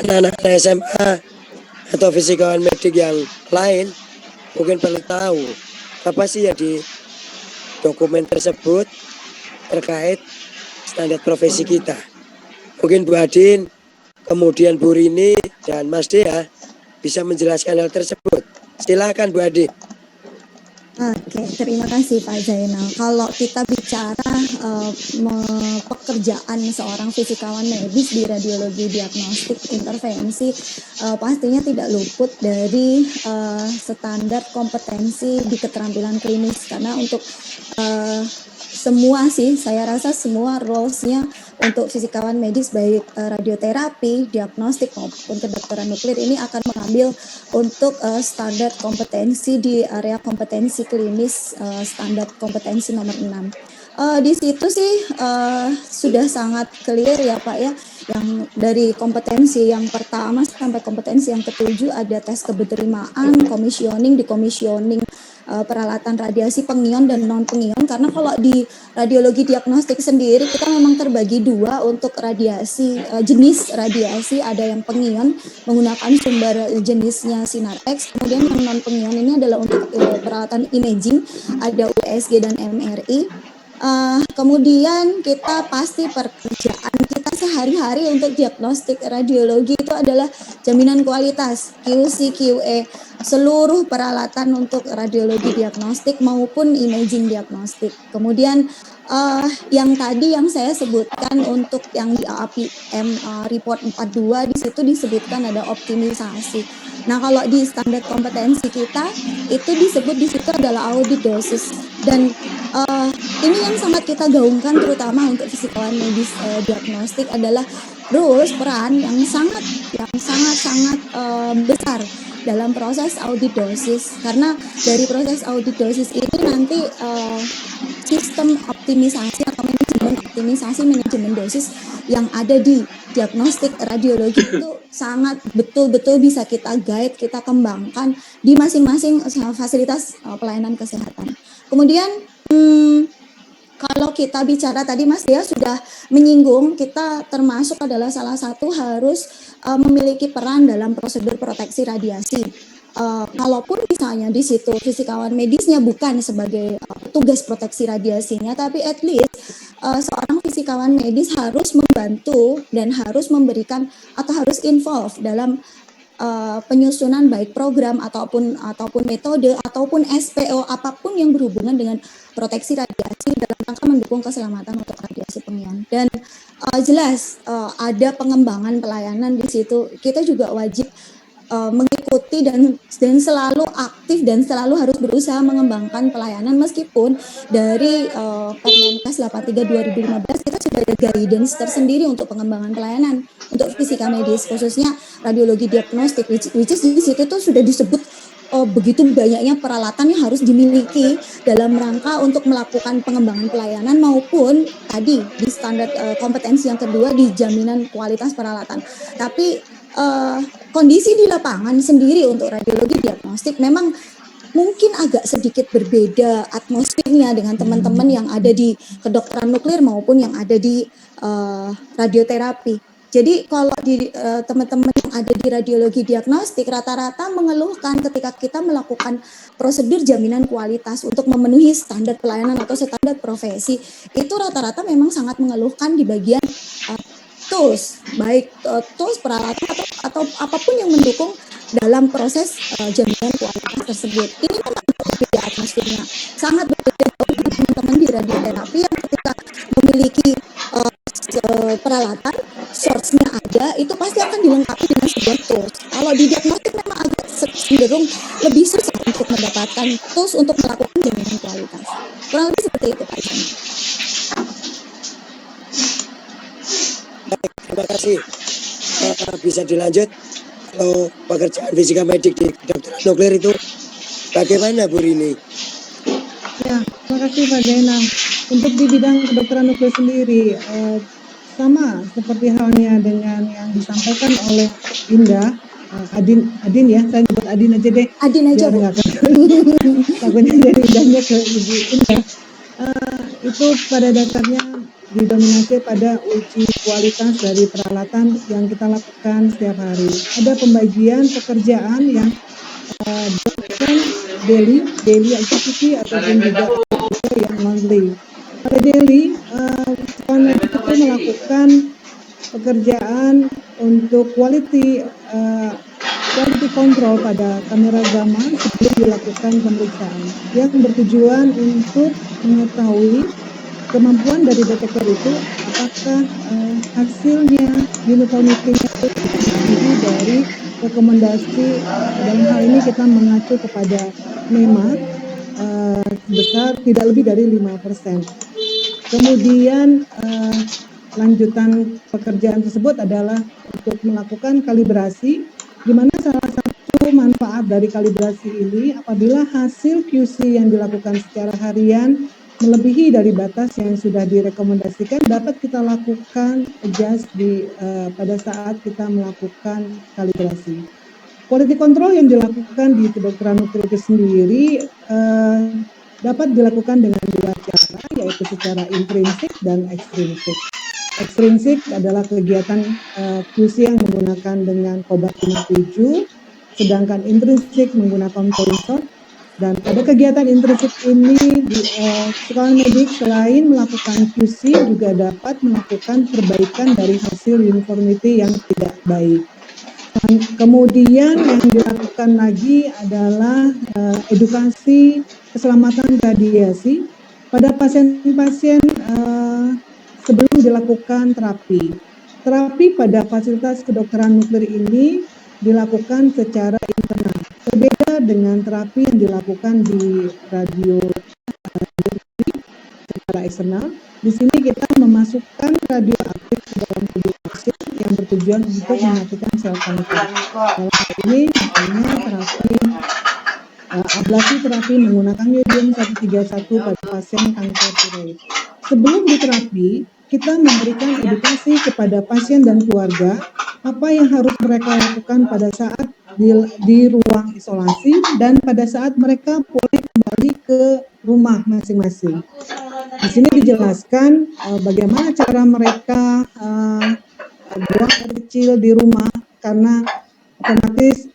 anak-anak SMA atau fisikawan medik yang lain mungkin perlu tahu apa sih yang di dokumen tersebut terkait standar profesi kita. Mungkin Bu Adin, kemudian Bu Rini dan Mas Dea bisa menjelaskan hal tersebut. Silakan Bu Adin. Oke, terima kasih Pak Zainal. Kalau kita bicara pekerjaan seorang fisikawan medis di radiologi diagnostik intervensi, pastinya tidak luput dari standar kompetensi di keterampilan klinis. Karena untuk semua sih, saya rasa semua roles-nya untuk fisikawan medis baik radioterapi, diagnostik maupun kedokteran nuklir ini akan mengambil untuk standar kompetensi di area kompetensi klinis standar kompetensi nomor 6. Di situ sih sudah sangat clear ya Pak ya, yang dari kompetensi yang pertama sampai kompetensi yang ketujuh ada tes keberterimaan, commissioning, decommissioning peralatan radiasi pengion dan non pengion. Karena kalau di radiologi diagnostik sendiri kita memang terbagi dua untuk radiasi, jenis radiasi, ada yang pengion menggunakan sumber jenisnya sinar X, kemudian yang non pengion ini adalah untuk peralatan imaging, ada USG dan MRI. Kemudian kita pasti pekerjaan kita sehari-hari untuk diagnostik radiologi itu adalah jaminan kualitas, QC, QE, seluruh peralatan untuk radiologi diagnostik maupun imaging diagnostik. Kemudian yang tadi yang saya sebutkan untuk yang di AAPM report 42 di situ disebutkan ada optimisasi. Nah, kalau di standar kompetensi kita itu disebut di situ adalah audit dosis, dan ini yang sangat kita gaungkan terutama untuk fisikawan medis diagnostik adalah rules peran yang sangat besar dalam proses audit dosis, karena dari proses audit dosis itu nanti sistem optimisasi atau manajemen dosis yang ada di diagnostik radiologi itu sangat betul-betul bisa kita guide, kita kembangkan di masing-masing fasilitas pelayanan kesehatan. Kemudian kalau kita bicara tadi Mas Dea sudah menyinggung, kita termasuk adalah salah satu harus memiliki peran dalam prosedur proteksi radiasi. Kalaupun misalnya di situ fisikawan medisnya bukan sebagai petugas proteksi radiasinya, tapi at least seorang fisikawan medis harus membantu dan harus memberikan atau harus involve dalam penyusunan baik program ataupun metode ataupun SPO apapun yang berhubungan dengan proteksi radiasi dalam rangka mendukung keselamatan untuk radiasi pengion. Dan jelas ada pengembangan pelayanan di situ. Kita juga wajib mengikuti dan selalu aktif dan selalu harus berusaha mengembangkan pelayanan, meskipun dari Permenkes 83 2015 kita sudah ada guidance tersendiri untuk pengembangan pelayanan untuk fisika medis khususnya radiologi diagnostik, which is di situ tuh sudah disebut begitu banyaknya peralatan yang harus dimiliki dalam rangka untuk melakukan pengembangan pelayanan maupun tadi di standar kompetensi yang kedua di jaminan kualitas peralatan. Tapi kondisi di lapangan sendiri untuk radiologi diagnostik memang mungkin agak sedikit berbeda atmosfernya dengan teman-teman yang ada di kedokteran nuklir maupun yang ada di radioterapi. Jadi kalau di teman-teman yang ada di radiologi diagnostik rata-rata mengeluhkan ketika kita melakukan prosedur jaminan kualitas untuk memenuhi standar pelayanan atau standar profesi, itu rata-rata memang sangat mengeluhkan di bagian tools, baik tools, peralatan atau apapun yang mendukung dalam proses jaminan kualitas tersebut. Ini memang berbeda atmosfernya, sangat berbeda dengan teman-teman di radioterapi yang ketika memiliki peralatan, source-nya ada, itu pasti akan dilengkapi dengan sebuah tools. Kalau di diagnostik memang agak cenderung lebih susah untuk mendapatkan tools untuk melakukan jaminan kualitas. Kurang lebih seperti itu, Pak Isan. Baik, terima kasih. Bisa dilanjut. Kalau pekerjaan fisika medik di kedokteran nuklir itu bagaimana, Bu Rini? Ya, terima kasih Pak Zainal. Untuk di bidang kedokteran nuklir sendiri, sama seperti halnya dengan yang disampaikan oleh Indah, Adin ya, saya nyebut Adin aja deh. Adin aja, Bu. Takutnya jadi Indahnya ke Ibu Indah. Itu pada dasarnya didominasi pada uji kualitas dari peralatan yang kita lakukan setiap hari. Ada pembagian pekerjaan yang dilakukan daily activity ataupun juga yang monthly. Pada daily, kita melakukan pekerjaan untuk quality control pada kamera gamma sebelum dilakukan pemeriksaan yang bertujuan untuk mengetahui kemampuan dari detektor itu apakah hasilnya uniformity-nya itu dari rekomendasi dalam hal ini kita mengacu kepada NEMA sebesar tidak lebih dari 5%. Kemudian lanjutan pekerjaan tersebut adalah untuk melakukan kalibrasi, di mana salah satu manfaat dari kalibrasi ini apabila hasil QC yang dilakukan secara harian melebihi dari batas yang sudah direkomendasikan, dapat kita lakukan adjust pada saat kita melakukan kalibrasi. Quality control yang dilakukan di kedokteran nuklir itu sendiri dapat dilakukan dengan dua cara, yaitu secara intrinsik dan ekstrinsik. Ekstrinsik adalah kegiatan QC yang menggunakan dengan Cobalt 57, sedangkan intrinsik menggunakan Polyshot. Dan pada kegiatan intrinsik ini, psikologi medik selain melakukan QC juga dapat melakukan perbaikan dari hasil uniformity yang tidak baik. Dan kemudian yang dilakukan lagi adalah edukasi keselamatan radiasi pada pasien-pasien sebelum dilakukan terapi. Terapi pada fasilitas kedokteran nuklir ini dilakukan secara internal. Berbeda dengan terapi yang dilakukan di radioterapi secara eksternal. Di sini kita memasukkan radioaktif ke dalam tubuh pasien yang bertujuan untuk mematikan sel kanker. Dalam hal ini misalnya terapi ablasi terapi menggunakan yodium 131 pada pasien kanker tiroid. Sebelum diterapi, kita memberikan edukasi kepada pasien dan keluarga apa yang harus mereka lakukan pada saat di ruang isolasi dan pada saat mereka boleh kembali ke rumah masing-masing. Di sini dijelaskan bagaimana cara mereka buang air kecil di rumah karena otomatis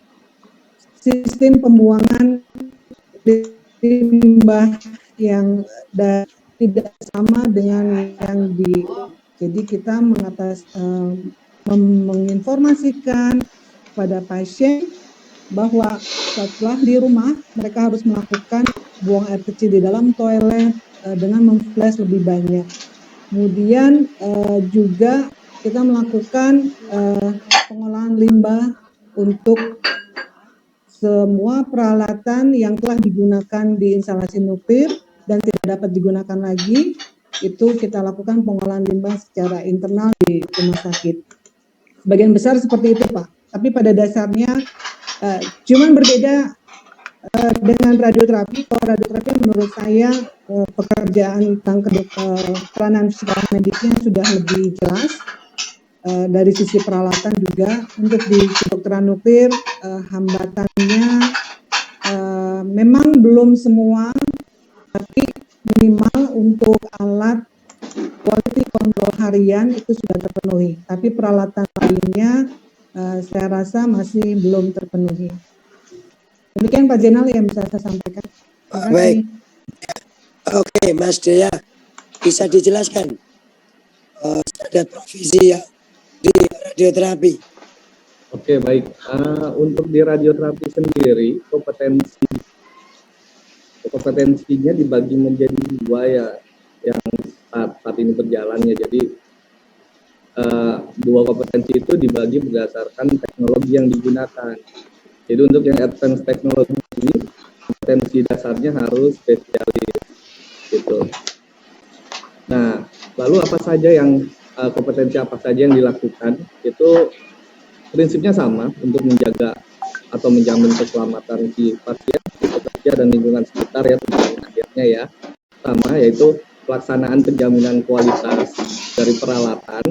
sistem pembuangan limbah yang tidak sama dengan yang jadi kita menginformasikan pada pasien bahwa setelah di rumah mereka harus melakukan buang air kecil di dalam toilet dengan memflash lebih banyak. Kemudian juga kita melakukan pengolahan limbah untuk semua peralatan yang telah digunakan di instalasi nuklir dan tidak dapat digunakan lagi, itu kita lakukan pengolahan limbah secara internal di rumah sakit. Sebagian besar seperti itu, Pak. Tapi pada dasarnya cuman berbeda dengan radioterapi. Kalau radioterapi menurut saya pekerjaan tentang peranan psikologi medisnya sudah lebih jelas. Dari sisi peralatan juga untuk di kedokteran nuklir hambatannya memang belum semua, tapi minimal untuk alat quality control harian itu sudah terpenuhi, tapi peralatan lainnya saya rasa masih belum terpenuhi. Demikian Pak Zainal yang bisa saya sampaikan. Terima kasih. Baik. Oke, Mas Dea, bisa dijelaskan standar provisi ya di radioterapi? Oke, baik. Untuk di radioterapi sendiri, kompetensinya dibagi menjadi dua ya, yang saat ini berjalan ya. Jadi dua kompetensi itu dibagi berdasarkan teknologi yang digunakan. Jadi untuk yang advance teknologi ini, kompetensi dasarnya harus spesialis gitu. Nah, lalu apa saja yang kompetensi apa saja yang dilakukan? Itu prinsipnya sama untuk menjaga atau menjamin keselamatan si pasien, si pekerja dan lingkungan sekitar ya tujuan akhirnya ya. Sama yaitu pelaksanaan penjaminan kualitas dari peralatan.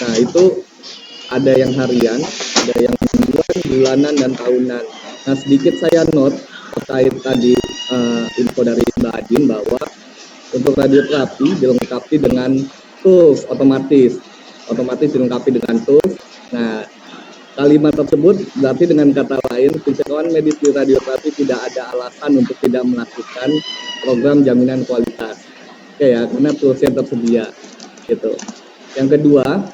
Nah itu ada yang harian, ada yang mingguan, bulanan dan tahunan. Nah sedikit saya note terkait tadi info dari Mbak Adin bahwa untuk radioterapi dilengkapi dengan tools otomatis dilengkapi dengan tools. Nah kalimat tersebut berarti dengan kata lain fisikawan medis di radioterapi tidak ada alasan untuk tidak melakukan program jaminan kualitas. Oke ya, karena toolsnya tersedia gitu. Yang kedua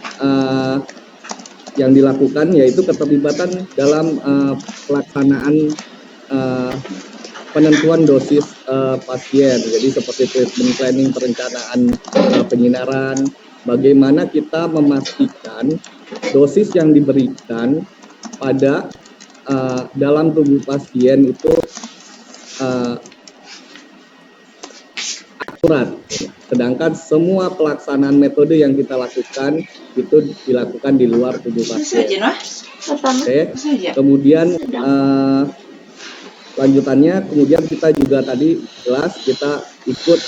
yang dilakukan yaitu keterlibatan dalam pelaksanaan penentuan dosis pasien. Jadi seperti treatment planning, perencanaan penyinaran, bagaimana kita memastikan dosis yang diberikan pada dalam tubuh pasien itu akurat. Sedangkan semua pelaksanaan metode yang kita lakukan itu dilakukan di luar tubuh pasien. Oke. Kemudian lanjutannya, kemudian kita juga tadi jelas kita ikut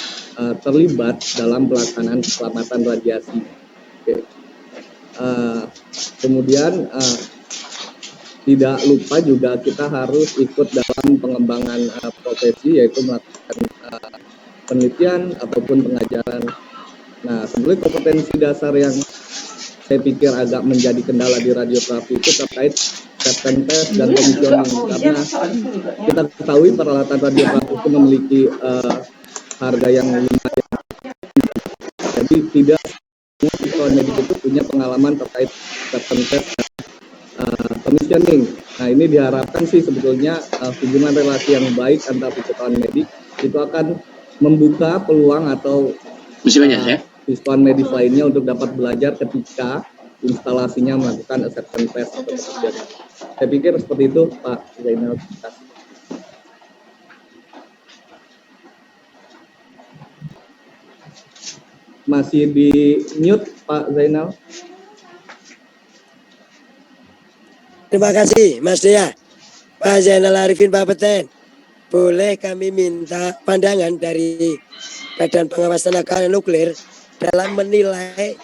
terlibat dalam pelaksanaan keselamatan radiasi. Oke. Kemudian tidak lupa juga kita harus ikut dalam pengembangan profesi, yaitu melakukan penelitian ataupun pengajaran. Nah, sebenarnya kompetensi dasar yang saya pikir agak menjadi kendala di radioterapi itu terkait acceptance dan commissioning, karena kita ketahui peralatan radioterapi itu memiliki harga yang lumayan. Jadi tidak semua fisikawan medik itu punya pengalaman terkait acceptance dan commissioning. Nah, ini diharapkan sih sebetulnya hubungan relasi yang baik antara fisikawan medik itu akan membuka peluang atau fisikawan medis lainnya untuk dapat belajar ketika instalasinya melakukan acceptance test atau commissioning. Saya pikir seperti itu, Pak Zainal. Masih di mute, Pak Zainal. Terima kasih, Mas Dea. Pak Zainal Arifin Bapeten, boleh kami minta pandangan dari Badan Pengawas Tenaga Nuklir dalam menilai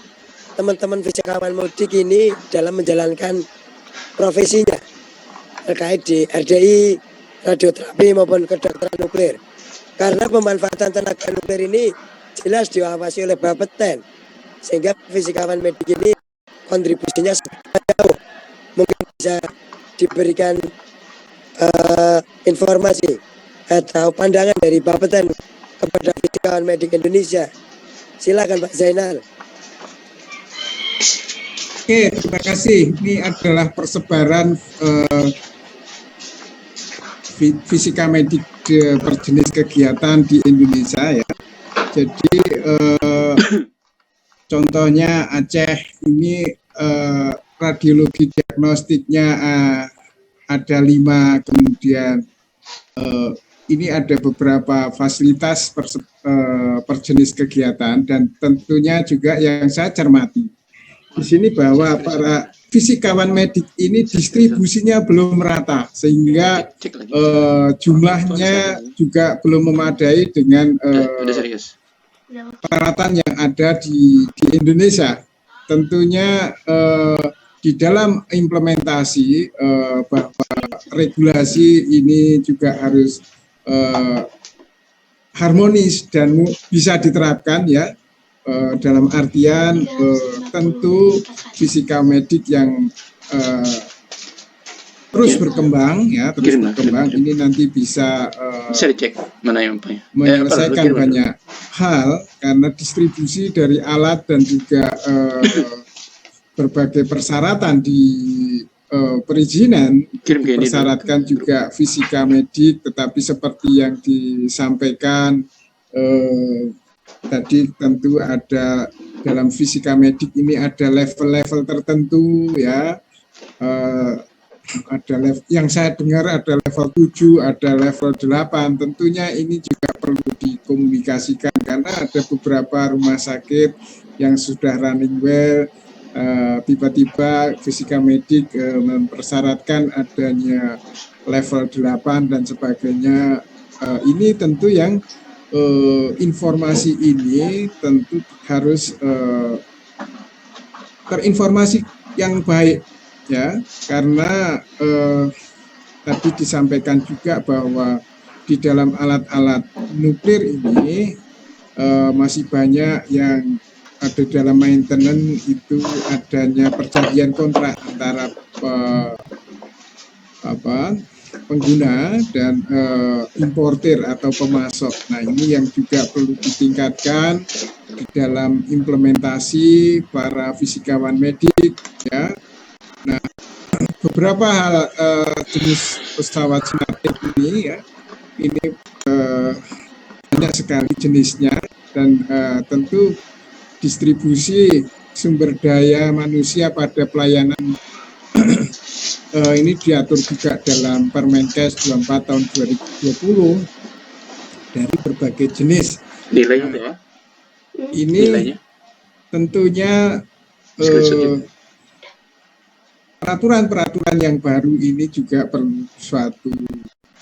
teman-teman fisikawan medik ini dalam menjalankan profesinya terkait di RDI, radioterapi maupun kedokteran nuklir. Karena pemanfaatan tenaga nuklir ini jelas diawasi oleh Bapeten, sehingga fisikawan medik ini kontribusinya sangat jauh. Mungkin bisa diberikan informasi atau pandangan dari Bapeten kepada fisikawan medik Indonesia. Silakan Pak Zainal. Oke, terima kasih. Ini adalah persebaran fisika medik per jenis kegiatan di Indonesia ya. Jadi contohnya Aceh ini radiologi diagnostiknya ada 5, kemudian ini ada beberapa fasilitas per jenis kegiatan, dan tentunya juga yang saya cermati di sini bahwa para fisikawan medik ini distribusinya belum merata, sehingga jumlahnya juga belum memadai dengan peralatan yang ada di Indonesia. Tentunya di dalam implementasi bahwa regulasi ini juga harus harmonis dan bisa diterapkan ya, dalam artian tentu fisika medik yang terus berkembang ya, terus berkembang ini nanti bisa dicek mana yang menyelesaikan banyak hal karena distribusi dari alat dan juga berbagai persyaratan di perizinan dipersyaratkan juga fisika medik, tetapi seperti yang disampaikan tadi tentu ada dalam fisika medik ini ada level-level tertentu ya, ada level yang saya dengar ada level 7, ada level 8, tentunya ini juga perlu dikomunikasikan karena ada beberapa rumah sakit yang sudah running well, tiba-tiba fisika medik mempersyaratkan adanya level 8 dan sebagainya. Ini tentu yang informasi ini tentu harus terinformasi yang baik ya, karena tadi disampaikan juga bahwa di dalam alat-alat nuklir ini masih banyak yang ada dalam maintenance, itu adanya perjanjian kontrak antara pengguna dan importir atau pemasok. Nah, ini yang juga perlu ditingkatkan di dalam implementasi para fisikawan medik ya. Nah, beberapa hal jenis pesawat smart ini ya, ini banyak sekali jenisnya dan tentu distribusi sumber daya manusia pada pelayanan ini diatur juga dalam Permenkes 24 tahun 2020 dari berbagai jenis. Nilainya ini nilainya? Tentunya peraturan-peraturan yang baru ini juga perlu suatu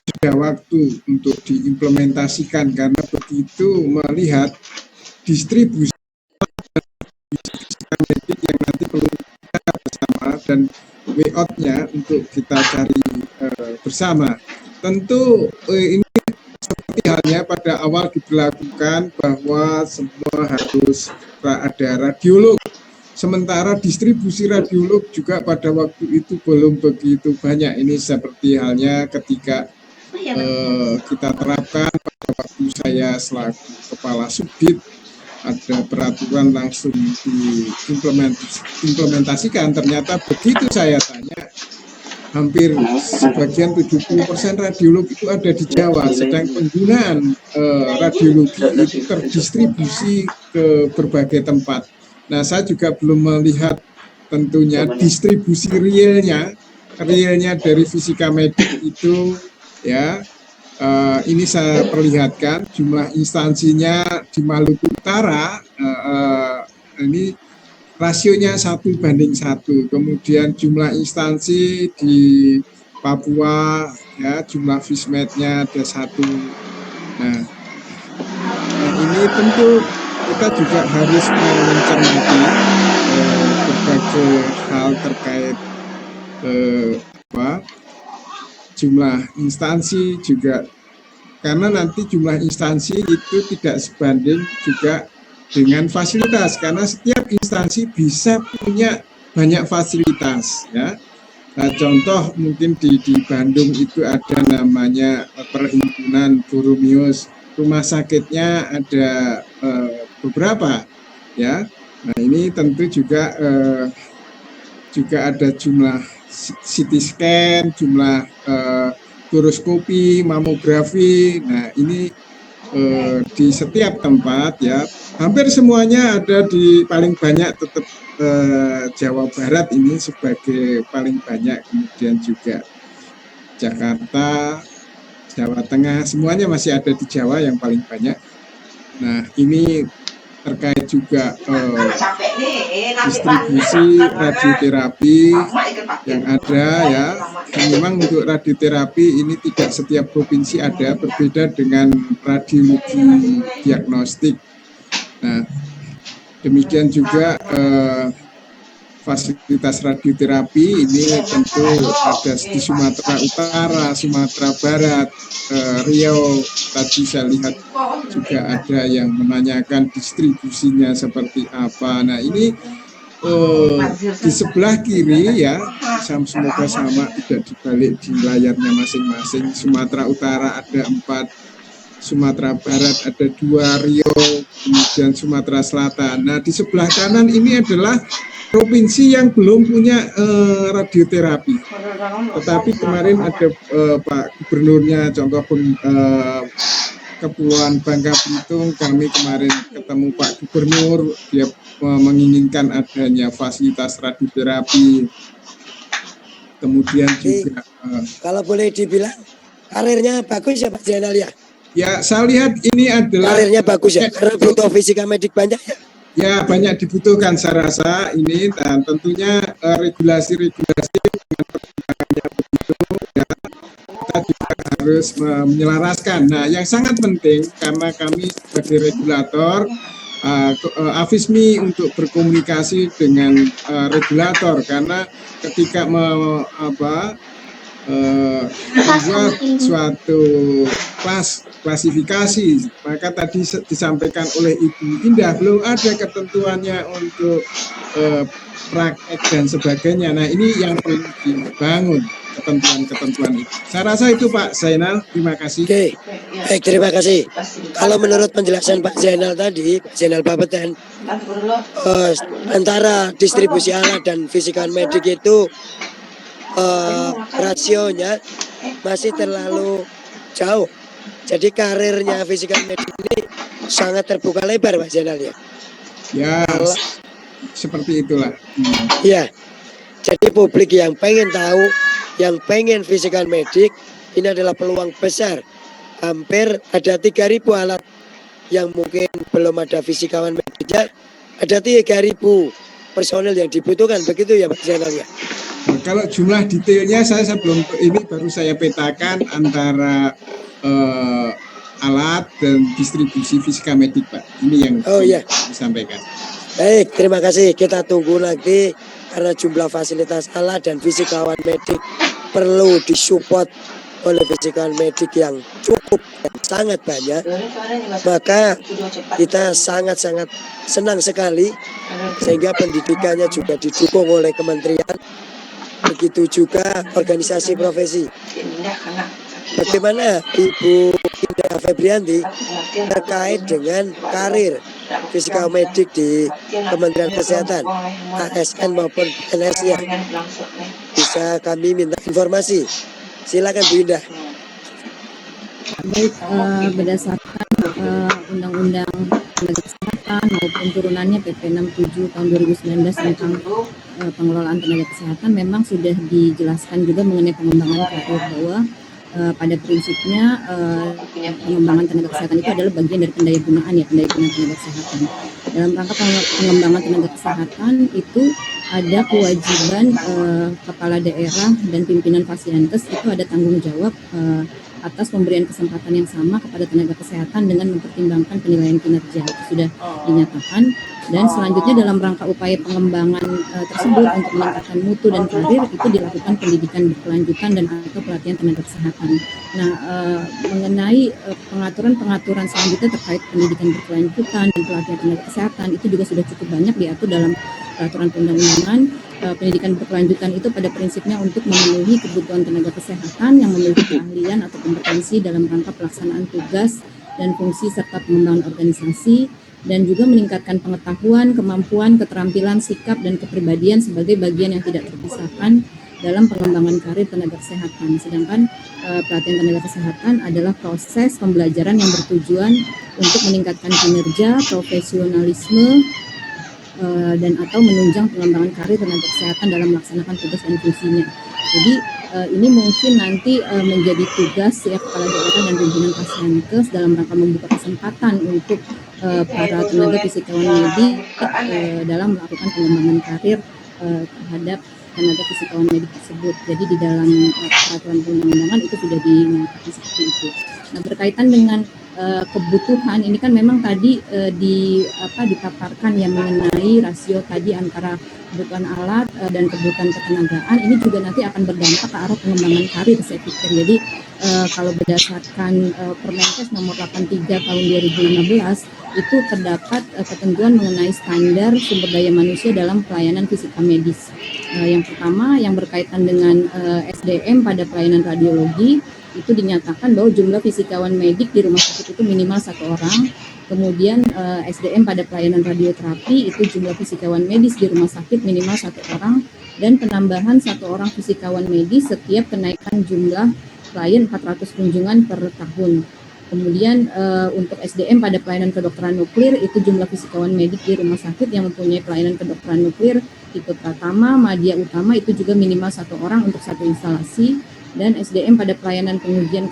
jeda waktu untuk diimplementasikan karena begitu melihat distribusi medik yang nanti perlu kita bersama dan way out-nya untuk kita cari bersama. Tentu ini seperti halnya pada awal diberlakukan bahwa semua harus ada radiolog. Sementara distribusi radiolog juga pada waktu itu belum begitu banyak. Ini seperti halnya ketika kita terapkan pada waktu saya selaku kepala subdit, ada peraturan langsung diimplementasikan. Ternyata begitu saya tanya, hampir sebagian 70% radiolog itu ada di Jawa, sedang penggunaan radiologi itu terdistribusi ke berbagai tempat. Nah, saya juga belum melihat tentunya distribusi realnya dari fisika medik itu ya. Ini saya perlihatkan jumlah instansinya di Maluku Utara ini rasionya 1:1, kemudian jumlah instansi di Papua ya jumlah FISMED-nya ada 1. Nah, ini tentu kita juga harus mencermati berbagai hal terkait jumlah instansi juga, karena nanti jumlah instansi itu tidak sebanding juga dengan fasilitas, karena setiap instansi bisa punya banyak fasilitas ya. Nah, contoh mungkin di Bandung itu ada namanya Perhimpunan Boromius, rumah sakitnya ada beberapa ya. Nah, ini tentu juga ada jumlah CT scan, jumlah fluoroskopi, mamografi. Nah, ini di setiap tempat ya, hampir semuanya ada di paling banyak tetap Jawa Barat ini sebagai paling banyak, kemudian juga Jakarta, Jawa Tengah, semuanya masih ada di Jawa yang paling banyak. Nah, ini terkait juga distribusi radioterapi yang ada ya. Memang untuk radioterapi ini tidak setiap provinsi ada, berbeda dengan radiologi diagnostik. Nah, demikian juga fasilitas radioterapi ini tentu ada di Sumatera Utara, Sumatera Barat, Riau. Tadi saya lihat juga ada yang menanyakan distribusinya seperti apa. Nah ini di sebelah kiri ya, semoga sama, tidak dibalik di layarnya masing-masing. Sumatera Utara ada 4, Sumatera Barat ada 2, Riau, kemudian Sumatera Selatan. Nah di sebelah kanan ini adalah provinsi yang belum punya radioterapi. Tetapi kemarin ada Pak Gubernurnya, contoh Kepulauan Bangka Belitung, kami kemarin ketemu Pak Gubernur, dia menginginkan adanya fasilitas radioterapi. Kemudian juga kalau boleh dibilang karirnya bagus ya Pak Zainal ya? Ya saya lihat ini adalah karirnya bagus ya, karena butuh fisika medik banyak ya? Ya banyak dibutuhkan saya rasa ini, dan tentunya regulasi-regulasi dengan perkembangannya begitu ya, kita juga harus menyelaraskan. Nah yang sangat penting karena kami sebagai regulator, AFISMI untuk berkomunikasi dengan regulator, karena ketika membuat suatu klasifikasi, maka tadi disampaikan oleh Ibu Indah belum ada ketentuannya untuk praktek dan sebagainya. Nah ini yang perlu dibangun, ketentuan-ketentuan itu. Saya rasa itu Pak Zainal, terima kasih. Oke, baik, terima kasih. Kalau menurut penjelasan Pak Zainal tadi, Pak Zainal Bapeten, antara distribusi alat dan fisika medik itu rasionya masih terlalu jauh. Jadi karirnya fisika medik ini sangat terbuka lebar Pak Zainal ya? Ya, seperti itulah. Ya, jadi publik yang pengen tahu, yang pengen fisika medik, ini adalah peluang besar. Hampir ada 3.000 alat yang mungkin belum ada fisikawan mediknya, ada 3.000 personel yang dibutuhkan, begitu ya Pak Zainal ya? Kalau jumlah detailnya saya belum, ini baru saya petakan antara alat dan distribusi fisika medik Pak. Ini yang disampaikan. Baik, terima kasih. Kita tunggu nanti karena jumlah fasilitas alat dan fisikawan medik perlu disupport oleh fisikawan medik yang cukup dan sangat banyak. Maka kita sangat-sangat senang sekali sehingga pendidikannya juga didukung oleh kementerian. Begitu juga organisasi profesi. Bagaimana Ibu Indah Febrianti terkait dengan karir fisika medik di Kementerian Kesehatan, ASN maupun PNS-nya? Bisa kami minta informasi. Silakan Bu Indah. Baik, berdasarkan Undang-Undang Tenaga Kesehatan maupun turunannya PP 67 tahun 2019 tentang pengelolaan tenaga kesehatan, memang sudah dijelaskan juga mengenai pengembangan karir, bahwa pada prinsipnya pengembangan tenaga kesehatan itu adalah bagian dari pendaya gunaan tenaga kesehatan. Dalam rangka pengembangan tenaga kesehatan itu ada kewajiban kepala daerah dan pimpinan Fasiankes itu ada tanggung jawab atas pemberian kesempatan yang sama kepada tenaga kesehatan dengan mempertimbangkan penilaian kinerja. Itu sudah dinyatakan. Dan selanjutnya dalam rangka upaya pengembangan tersebut untuk meningkatkan mutu dan karir, itu dilakukan pendidikan berkelanjutan dan atau pelatihan tenaga kesehatan. Nah, mengenai pengaturan-pengaturan selanjutnya terkait pendidikan berkelanjutan dan pelatihan tenaga kesehatan itu juga sudah cukup banyak diatur dalam peraturan perundang-undangan. Pendidikan berkelanjutan itu pada prinsipnya untuk memenuhi kebutuhan tenaga kesehatan yang memiliki keahlian atau kompetensi dalam rangka pelaksanaan tugas dan fungsi serta pengembangan organisasi, dan juga meningkatkan pengetahuan, kemampuan, keterampilan, sikap, dan kepribadian sebagai bagian yang tidak terpisahkan dalam pengembangan karir tenaga kesehatan. Sedangkan pelatihan tenaga kesehatan adalah proses pembelajaran yang bertujuan untuk meningkatkan kinerja, profesionalisme, dan atau menunjang pengembangan karir tenaga kesehatan dalam melaksanakan tugas dan fungsinya. Jadi ini mungkin nanti menjadi tugas ya kepala daerah dan pimpinan Fasiankes dalam rangka membuka kesempatan untuk para tenaga fisikawan medik dalam melakukan pengembangan karir terhadap tenaga fisikawan medik tersebut. Jadi di dalam peraturan perundang-undangan itu sudah dinyatakan seperti itu. Nah, berkaitan dengan kebutuhan ini kan memang tadi dipaparkan yang mengenai rasio tadi antara kebutuhan alat dan kebutuhan ketenagaan, ini juga nanti akan berdampak ke arah pengembangan karir saya pikir. Jadi kalau berdasarkan Permenkes nomor 83 tahun 2015 itu terdapat ketentuan mengenai standar sumber daya manusia dalam pelayanan fisika medis. Yang pertama yang berkaitan dengan SDM pada pelayanan radiologi, itu dinyatakan bahwa jumlah fisikawan medik di rumah sakit itu minimal 1 orang. Kemudian SDM pada pelayanan radioterapi itu jumlah fisikawan medis di rumah sakit minimal 1 orang, dan penambahan 1 orang fisikawan medis setiap kenaikan jumlah klien 400 kunjungan per tahun. Kemudian untuk SDM pada pelayanan kedokteran nuklir itu jumlah fisikawan medik di rumah sakit yang mempunyai pelayanan kedokteran nuklir tipe Pratama, Madya Utama itu juga minimal 1 orang untuk 1 instalasi. Dan SDM pada pelayanan pengujian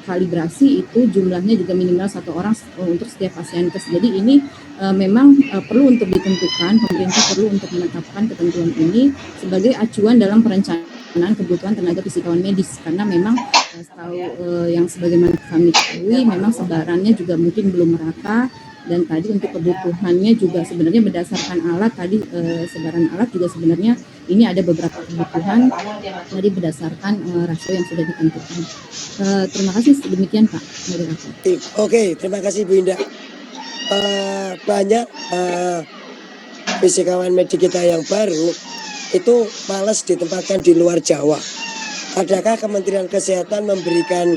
kalibrasi itu jumlahnya juga minimal 1 orang untuk setiap pasienkes. Jadi ini memang perlu untuk ditentukan, pemerintah perlu untuk menetapkan ketentuan ini sebagai acuan dalam perencanaan kebutuhan tenaga fisikawan medis, karena memang yang sebagaimana kami ketahui memang sebarannya juga mungkin belum merata. Dan tadi untuk kebutuhannya juga sebenarnya berdasarkan alat tadi sebaran alat juga sebenarnya ini ada beberapa kebutuhan tadi berdasarkan rasio yang sudah ditentukan. Terima kasih, demikian Pak Moderator. Oke, terima kasih Bu Indah. Banyak fisikawan medik kita yang baru itu malas ditempatkan di luar Jawa. Adakah Kementerian Kesehatan memberikan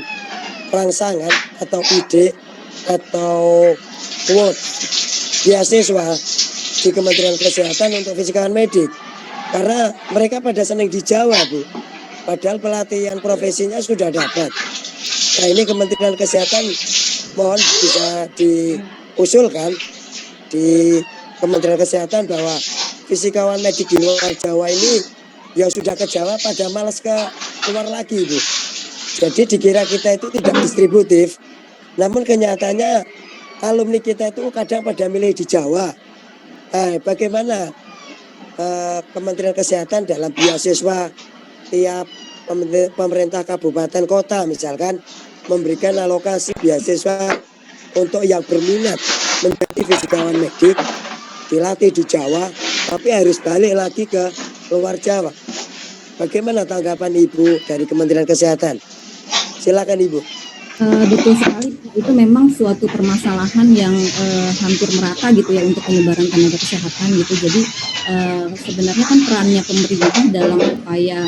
rangsangan atau ide atau quote beasiswa di Kementerian Kesehatan untuk fisikawan medik? Karena mereka pada senang di Jawa, Bu. Padahal pelatihan profesinya sudah dapat. Nah, ini Kementerian Kesehatan mohon bisa diusulkan di Kementerian Kesehatan bahwa fisikawan medik di luar Jawa ini yang sudah ke Jawa pada malas ke luar lagi, Bu. Jadi dikira kita itu tidak distributif. Namun kenyataannya alumni kita itu kadang pada milih di Jawa. Bagaimana Kementerian Kesehatan dalam beasiswa tiap pemerintah kabupaten kota misalkan memberikan alokasi beasiswa untuk yang berminat menjadi fisikawan medik, dilatih di Jawa, tapi harus balik lagi ke luar Jawa. Bagaimana tanggapan Ibu dari Kementerian Kesehatan? Silakan Ibu. Betul sekali, itu memang suatu permasalahan yang hampir merata gitu ya untuk penyebaran tenaga kesehatan gitu. Jadi sebenarnya kan perannya pemerintah dalam upaya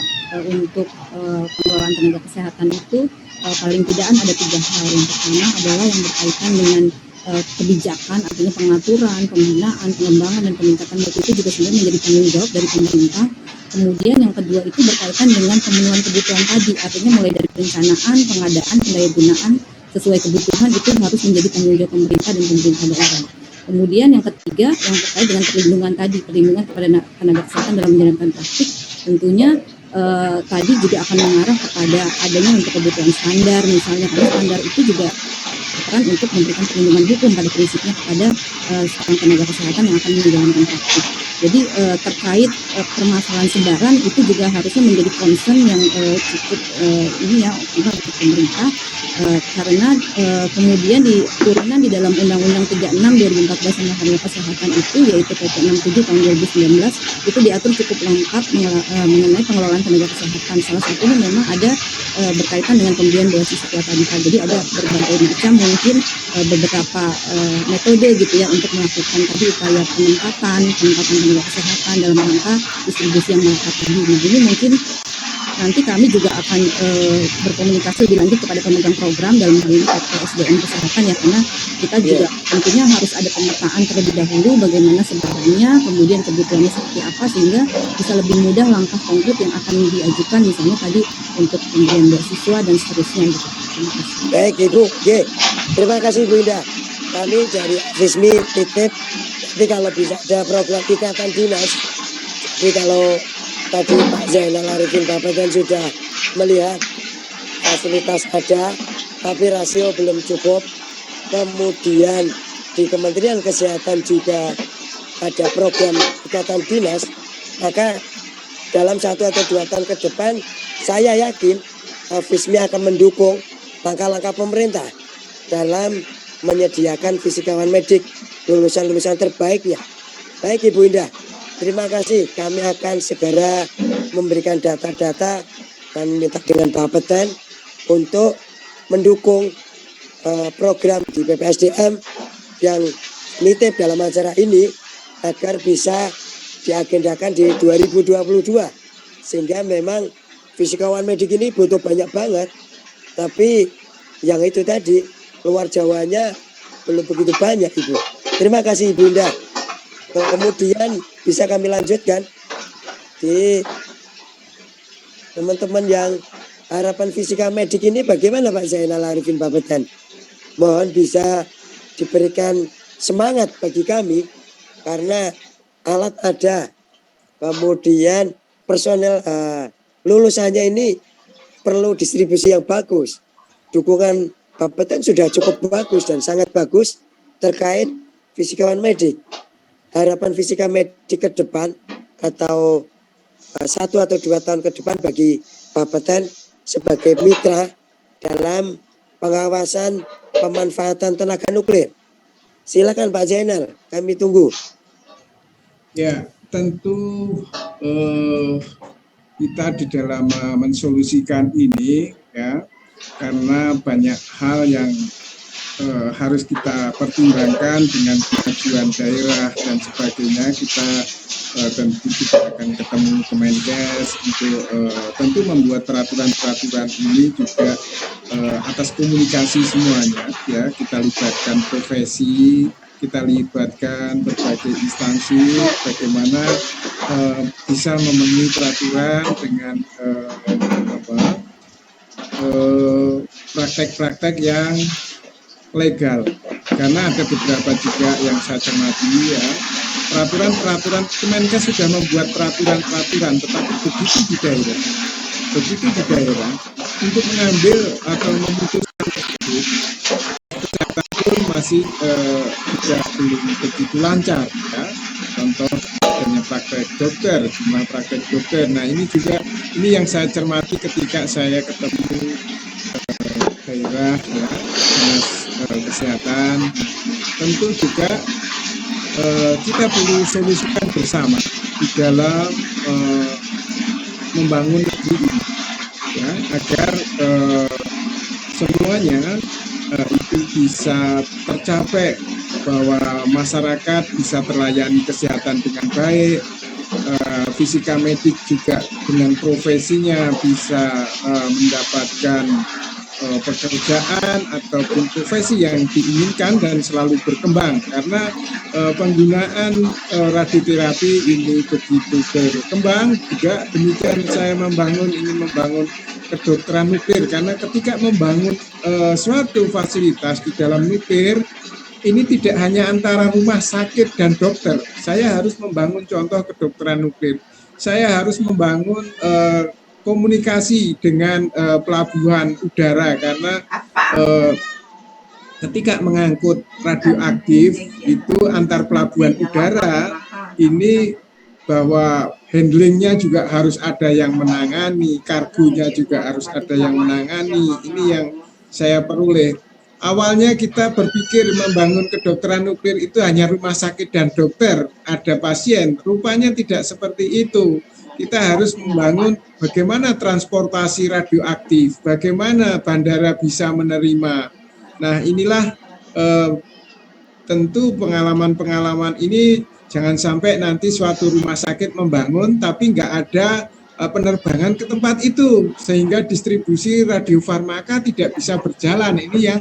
untuk pengelolaan tenaga kesehatan itu paling tidak ada 3 hal. Yang pertama adalah yang berkaitan dengan kebijakan, artinya pengaturan, pembinaan, pengembangan dan peningkatan mutu itu juga sebenarnya menjadi tanggung jawab dari pemerintah. Kemudian yang kedua itu berkaitan dengan pemenuhan kebutuhan tadi, artinya mulai dari perencanaan, pengadaan, pendayagunaan sesuai kebutuhan itu harus menjadi tanggung jawab pemerintah dan pemerintah daerah. Kemudian yang ketiga yang terkait dengan perlindungan tadi, perlindungan kepada tenaga kesehatan dalam menjalankan praktik, tentunya tadi juga akan mengarah kepada adanya untuk kebutuhan standar misalnya, karena standar itu juga berperan untuk memberikan perlindungan hukum pada prinsipnya kepada seorang tenaga kesehatan yang akan menjalankan praktik. Jadi terkait permasalahan sebaran itu juga harusnya menjadi concern yang cukup optimal untuk pemerintah, karena kemudian di turunan di dalam Undang-Undang 36 2014 tentang tenaga kesehatan itu, yaitu PP 67 tahun 2019 itu diatur cukup lengkap mengenai pengelolaan tenaga kesehatan. Salah satunya memang ada berkaitan dengan pemberian beasiswa tadi. Jadi ada berbagai macam mungkin beberapa metode gitu ya untuk melakukan tadi upaya penempatan tenaga kesehatan dalam rangka distribusi yang merata tadi. Nah, ini mungkin nanti kami juga akan berkomunikasi lebih lanjut kepada pemegang program dalam hal ini SDM kesehatan ya, karena kita juga tentunya harus ada pemetaan terlebih dahulu bagaimana sebarannya, kemudian kebutuhannya seperti apa, sehingga bisa lebih mudah langkah konkret yang akan diajukan misalnya tadi untuk pemberian beasiswa dan seterusnya gitu. Terima kasih. Baik Ibu, terima kasih Bu Indah. Kami dari FISMI titip, jadi kalau bisa ada program ikatan dinas, jadi kalau tadi Pak Zainal Arifin Bapak kan sudah melihat fasilitas ada, tapi rasio belum cukup. Kemudian di Kementerian Kesehatan juga ada program ikatan dinas, maka dalam 1 atau 2 tahun ke depan saya yakin FISMI akan mendukung langkah-langkah pemerintah dalam menyediakan fisikawan medik lulusan-lulusan terbaiknya. Baik Ibu Indah, terima kasih. Kami akan segera memberikan data-data dan minta dengan Bapeten untuk mendukung program di BPSDM yang nitip dalam acara ini agar bisa diagendakan di 2022, sehingga memang fisikawan medik ini butuh banyak banget, tapi yang itu tadi luar Jawanya belum begitu banyak Ibu. Terima kasih Ibu Indah. Kemudian bisa kami lanjutkan di teman-teman yang harapan fisika medik ini bagaimana Pak Zainal Arifin Bapeten? Mohon bisa diberikan semangat bagi kami karena alat ada, kemudian personel lulusannya ini perlu distribusi yang bagus. Dukungan Bapeten sudah cukup bagus dan sangat bagus terkait fisikawan medik. Harapan fisika medik ke depan atau 1 atau 2 tahun ke depan bagi Bapeten sebagai mitra dalam pengawasan pemanfaatan tenaga nuklir. Silakan Pak Zainal, kami tunggu. Ya, tentu kita di dalam mensolusikan ini ya, karena banyak hal yang harus kita pertimbangkan dengan kemajuan daerah dan sebagainya. Kita tentu juga akan ketemu Kemenkes untuk tentu membuat peraturan-peraturan ini juga atas komunikasi semuanya ya. Kita libatkan profesi, kita libatkan berbagai instansi bagaimana bisa memenuhi peraturan dengan praktek-praktek yang legal, karena ada beberapa juga yang saya cermati ya, peraturan Kemenkes sudah membuat peraturan, tetapi begitu di daerah untuk mengambil atau memutuskan tersebut kesehatan pun masih juga belum begitu lancar ya. Contoh adanya praktek dokter, jumlah praktek dokter. Nah ini yang saya cermati ketika saya ketemu daerah ya, dinas kesehatan. Tentu juga kita perlu solusikan bersama di dalam membangun negeri ini ya, agar semuanya itu bisa tercapai, bahwa masyarakat bisa terlayani kesehatan dengan baik, fisika medik juga dengan profesinya bisa mendapatkan pekerjaan ataupun profesi yang diinginkan dan selalu berkembang, karena penggunaan radioterapi ini begitu berkembang. Juga demikian saya ingin membangun kedokteran nuklir, karena ketika membangun suatu fasilitas di dalam nuklir ini tidak hanya antara rumah sakit dan dokter. Saya harus membangun contoh kedokteran nuklir. Saya harus membangun komunikasi dengan pelabuhan udara, karena ketika mengangkut radioaktif itu antar pelabuhan udara ini, bahwa handlingnya juga harus ada yang menangani, kargonya juga harus ada yang menangani. Ini yang saya peroleh. Awalnya kita berpikir membangun kedokteran nuklir itu hanya rumah sakit dan dokter, ada pasien. Rupanya tidak seperti itu. Kita harus membangun bagaimana transportasi radioaktif, bagaimana bandara bisa menerima. Nah inilah tentu pengalaman-pengalaman ini jangan sampai nanti suatu rumah sakit membangun tapi nggak ada penerbangan ke tempat itu, sehingga distribusi radiofarmaka tidak bisa berjalan. Ini yang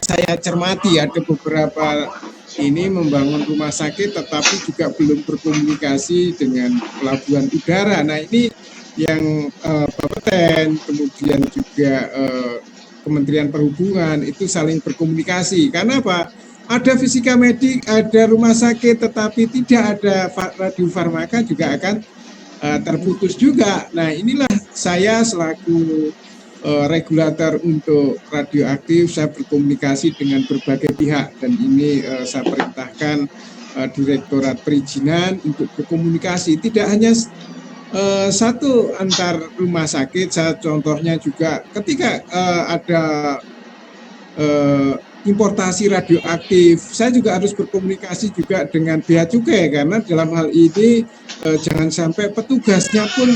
saya cermati, ada beberapa ini membangun rumah sakit tetapi juga belum berkomunikasi dengan pelabuhan udara. Nah ini yang Bapeten, kemudian juga Kementerian Perhubungan itu saling berkomunikasi. Karena apa? Ada fisika medik, ada rumah sakit, tetapi tidak ada radiofarmaka juga akan terputus juga. Nah inilah saya selaku regulator untuk radioaktif, saya berkomunikasi dengan berbagai pihak, dan ini saya perintahkan Direktorat Perizinan untuk berkomunikasi. Tidak hanya satu antar rumah sakit, saya contohnya juga ketika ada importasi radioaktif. Saya juga harus berkomunikasi juga dengan bea cukai karena dalam hal ini jangan sampai petugasnya pun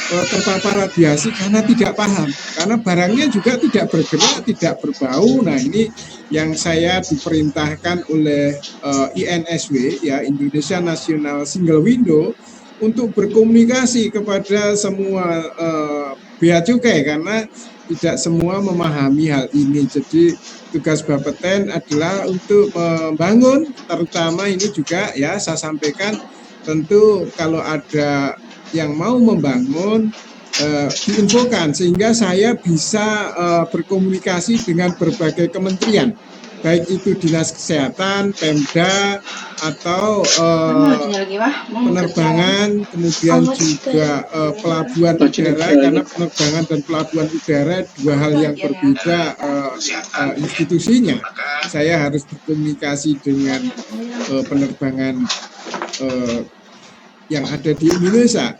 terpapar radiasi karena tidak paham, karena barangnya juga tidak bergerak, tidak berbau. Nah, ini yang saya diperintahkan oleh INSW, ya, Indonesia National Single Window, untuk berkomunikasi kepada semua bea cukai karena tidak semua memahami hal ini. Jadi tugas Bapeten adalah untuk membangun, terutama ini juga ya saya sampaikan, tentu kalau ada yang mau membangun diinfokan sehingga saya bisa berkomunikasi dengan berbagai kementerian, baik itu Dinas Kesehatan, Pemda, atau penerbangan, kemudian juga pelabuhan udara, karena penerbangan dan pelabuhan udara dua hal yang berbeda institusinya. Saya harus berkomunikasi dengan penerbangan yang ada di Indonesia.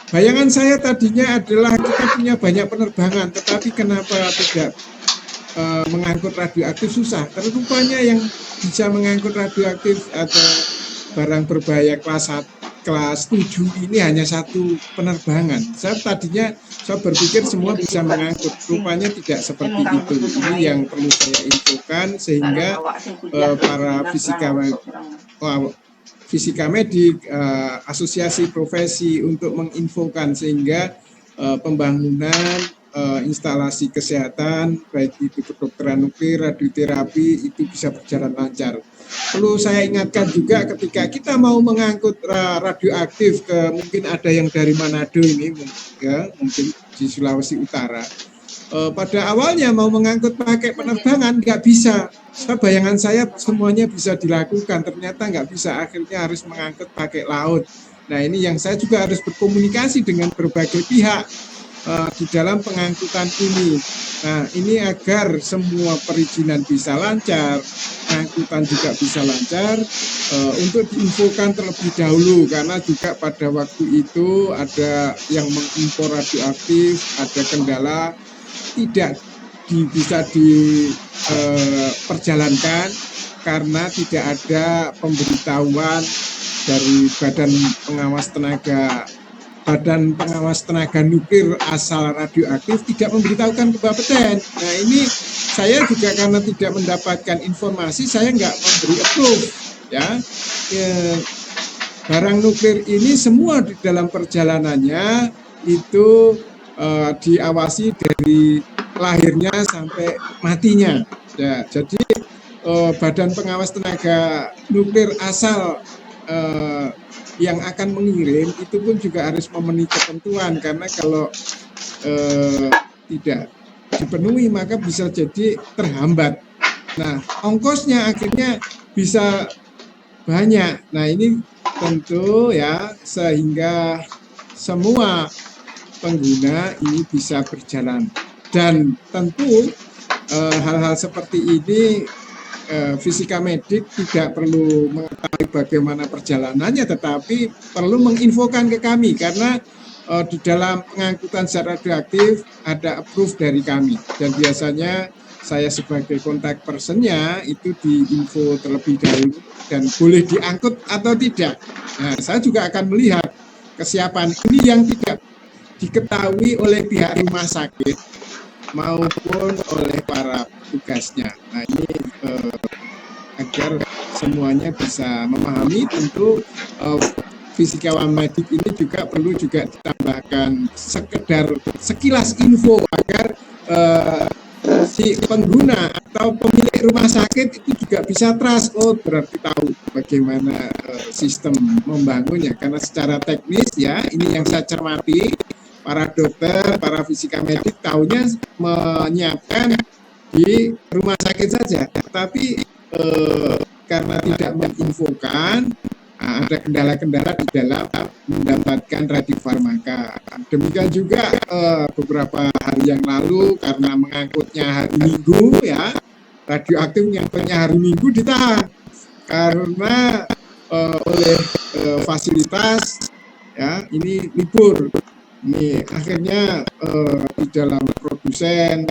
Bayangan saya tadinya adalah kita punya banyak penerbangan, tetapi kenapa tidak mengangkut radioaktif susah. Rupanya yang bisa mengangkut radioaktif atau barang berbahaya kelas 7 ini hanya satu penerbangan. Saya berpikir semua bisa mengangkut, rupanya tidak seperti itu. Ini yang perlu saya infokan sehingga para fisika medik, asosiasi profesi untuk menginfokan sehingga pembangunan instalasi kesehatan, baik itu kedokteran nuklir, radioterapi, itu bisa berjalan lancar. Perlu saya ingatkan juga ketika kita mau mengangkut radioaktif mungkin ada yang dari Manado ini, ya, mungkin di Sulawesi Utara. Pada awalnya mau mengangkut pakai penerbangan nggak bisa. Bayangan saya semuanya bisa dilakukan, ternyata nggak bisa. Akhirnya harus mengangkut pakai laut. Nah, ini yang saya juga harus berkomunikasi dengan berbagai pihak di dalam pengangkutan ini. Nah, ini agar semua perizinan bisa lancar, pengangkutan juga bisa lancar, untuk diinfokan terlebih dahulu, karena juga pada waktu itu ada yang mengimpor radioaktif, ada kendala tidak bisa diperjalankan karena tidak ada pemberitahuan dari Badan Pengawas Tenaga Nuklir asal radioaktif, tidak memberitahukan ke Bapeten. Nah, ini saya juga karena tidak mendapatkan informasi, saya nggak memberi approve, ya. Barang nuklir ini semua di dalam perjalanannya itu diawasi dari lahirnya sampai matinya. Ya, jadi Badan Pengawas Tenaga Nuklir asal yang akan mengirim itu pun juga harus memenuhi ketentuan, karena kalau tidak dipenuhi maka bisa jadi terhambat. Nah, ongkosnya akhirnya bisa banyak. Nah, ini tentu ya, sehingga semua pengguna ini bisa berjalan, dan tentu hal-hal seperti ini fisika medik tidak perlu mengetahui bagaimana perjalanannya, tetapi perlu menginfokan ke kami, karena di dalam pengangkutan zat radioaktif ada approve dari kami, dan biasanya saya sebagai kontak personnya itu diinfo terlebih dahulu dan boleh diangkut atau tidak. Nah, saya juga akan melihat kesiapan ini yang tidak diketahui oleh pihak rumah sakit maupun oleh para petugasnya. Nah, ini agar semuanya bisa memahami, tentu fisikawan medik ini juga perlu juga ditambahkan sekedar sekilas info agar si pengguna atau pemilik rumah sakit itu juga bisa trust, berarti tahu bagaimana sistem membangunnya, karena secara teknis ya, ini yang saya cermati, para dokter, para fisika medik tahunya menyiapkan di rumah sakit saja, tapi karena tidak menginfokan, ada kendala-kendala di dalam mendapatkan radiofarmaka. Demikian juga beberapa hari yang lalu karena mengangkutnya hari Minggu, ya, radioaktif nyampernya hari Minggu ditahan karena oleh fasilitas, ya, ini libur. Ini akhirnya di dalam produsen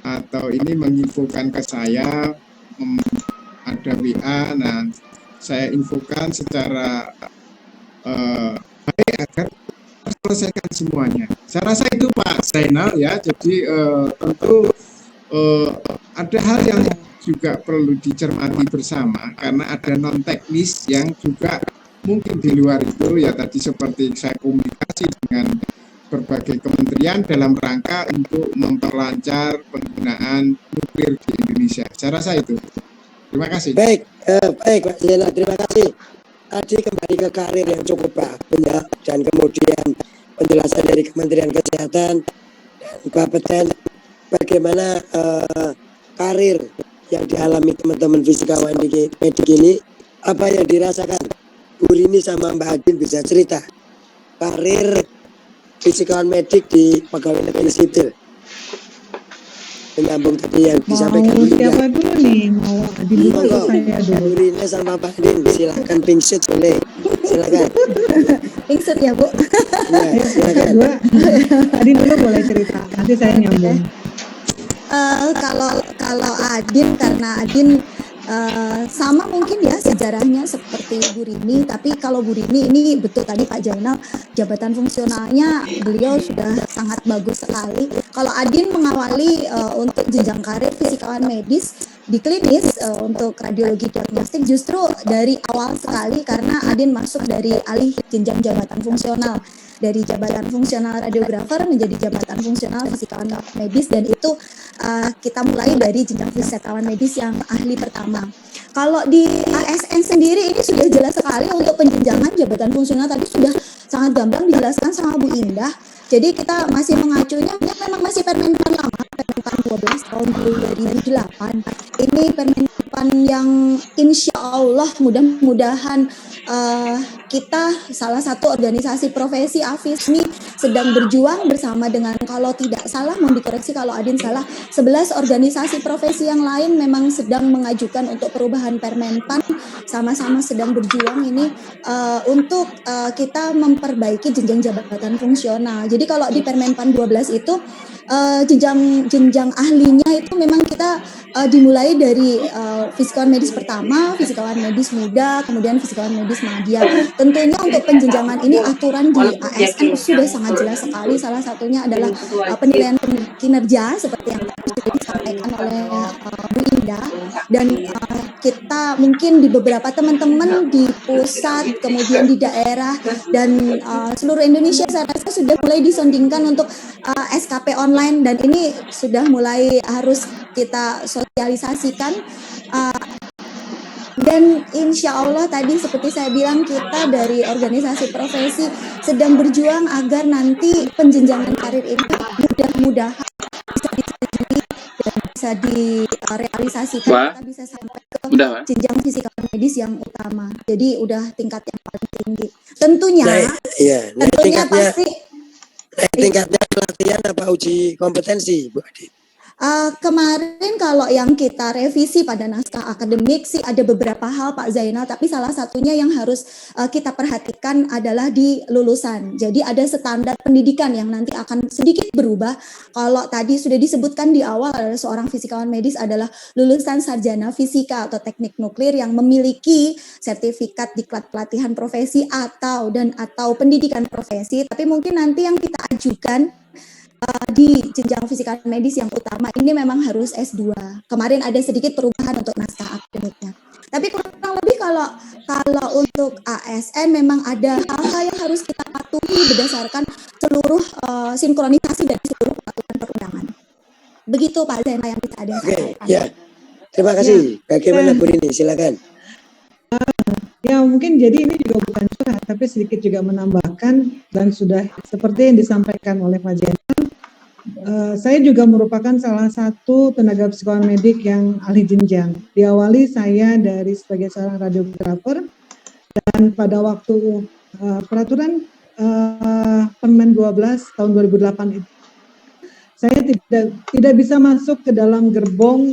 atau atau ini menginfokan ke saya, ada WA, nah saya infokan secara baik agar selesaikan semuanya. Saya rasa itu Pak Zainal ya. Jadi tentu ada hal yang juga perlu dicermati bersama karena ada non teknis yang juga mungkin di luar itu ya, tadi seperti saya komunikasi dengan berbagai kementerian dalam rangka untuk memperlancar penggunaan nuklir di Indonesia. Saya rasa itu. Terima kasih. Baik, baik Pak Zainal, terima kasih. Tadi kembali ke karir yang cukup bagus ya, dan kemudian penjelasan dari Kementerian Kesehatan dan Bapeten bagaimana karir yang dialami teman-teman fisikawan medik ini, apa yang dirasakan. Bu Rini sama Mbak Adin bisa cerita karir fisikawan medik di pegawai negeri sipil. Menyambung tadi yang disampaikan Bu Rini. Siapa dulu nih? Mau Adin dulu atau saya dulu? Bu Rini sama Pak Adin, silakan pingsut boleh. Silakan. Pingsut ya Bu. Ya, silakan. Adin dulu boleh cerita, nanti saya nyambung. Kalau Adin, karena Adin sama mungkin ya sejarahnya seperti Bu Rini, tapi kalau Bu Rini ini betul tadi Pak Zainal, jabatan fungsionalnya beliau sudah sangat bagus sekali. Kalau Adin mengawali untuk jenjang karir fisikawan medis di klinis untuk radiologi diagnostik justru dari awal sekali, karena Adin masuk dari alih jenjang jabatan fungsional, dari jabatan fungsional radiografer menjadi jabatan fungsional fisikawan medis, dan itu kita mulai dari jenjang fisikawan medis yang ahli pertama. Kalau di ASN sendiri ini sudah jelas sekali untuk penjenjangan jabatan fungsional, tadi sudah sangat gamblang dijelaskan sama Bu Indah. Jadi kita masih mengacunya memang masih Permenpan lama, Permenpan 12 tahun 2008. Ini Permenpan yang insya Allah mudah-mudahan kita salah satu organisasi profesi AFISMI sedang berjuang bersama dengan, kalau tidak salah, mohon dikoreksi kalau Adin salah, 11 organisasi profesi yang lain memang sedang mengajukan untuk perubahan Permenpan, sama-sama sedang berjuang ini untuk kita memperbaiki jenjang jabatan fungsional. Jadi kalau di Permenpan 12 itu jenjang ahlinya itu memang kita dimulai dari fisikawan medis pertama, fisikawan medis muda, kemudian fisikawan medis madya. Tentunya untuk penjenjangan ini aturan di ASN sudah sangat jelas sekali. Salah satunya adalah penilaian kinerja seperti yang tadi sudah disampaikan oleh Bu Indah, dan kita mungkin di beberapa teman-teman di pusat, kemudian di daerah dan seluruh Indonesia saya rasa sudah mulai disondingkan untuk SKP online, dan ini sudah mulai harus kita sosialisasikan. Dan insya Allah tadi seperti saya bilang, kita dari organisasi profesi sedang berjuang agar nanti penjenjangan karir ini mudah-mudahan bisa disetujui dan bisa direalisasikan. Kita bisa sampai ke jenjang fisikawan medis yang utama. Jadi udah tingkat yang paling tinggi. Tentunya, tentunya pasti. Tingkatnya pelatihan apa uji kompetensi, Bu Adi? Kemarin kalau yang kita revisi pada naskah akademik sih ada beberapa hal Pak Zainal, tapi salah satunya yang harus kita perhatikan adalah di lulusan. Jadi ada standar pendidikan yang nanti akan sedikit berubah. Kalau tadi sudah disebutkan di awal adalah seorang fisikawan medis adalah lulusan sarjana fisika atau teknik nuklir yang memiliki sertifikat diklat pelatihan profesi atau pendidikan profesi, tapi mungkin nanti yang kita ajukan di jenjang fisikawan medis yang utama ini memang harus S2. Kemarin ada sedikit perubahan untuk naskah akademiknya. Tapi kurang lebih kalau untuk ASN memang ada hal-hal yang harus kita patuhi berdasarkan seluruh sinkronisasi dari seluruh peraturan perundangan. Begitu Pak Zainal yang kita ada. Oke, ya. Terima kasih. Bagaimana Bu Rini? Silakan. Ya mungkin jadi ini juga bukan curhat, tapi sedikit juga menambahkan, dan sudah seperti yang disampaikan oleh Pak Zainal, saya juga merupakan salah satu tenaga fisikawan medik yang ahli jenjang. Diawali saya dari sebagai seorang radiografer, dan pada waktu peraturan Permen 12 tahun 2008 itu, saya tidak bisa masuk ke dalam gerbong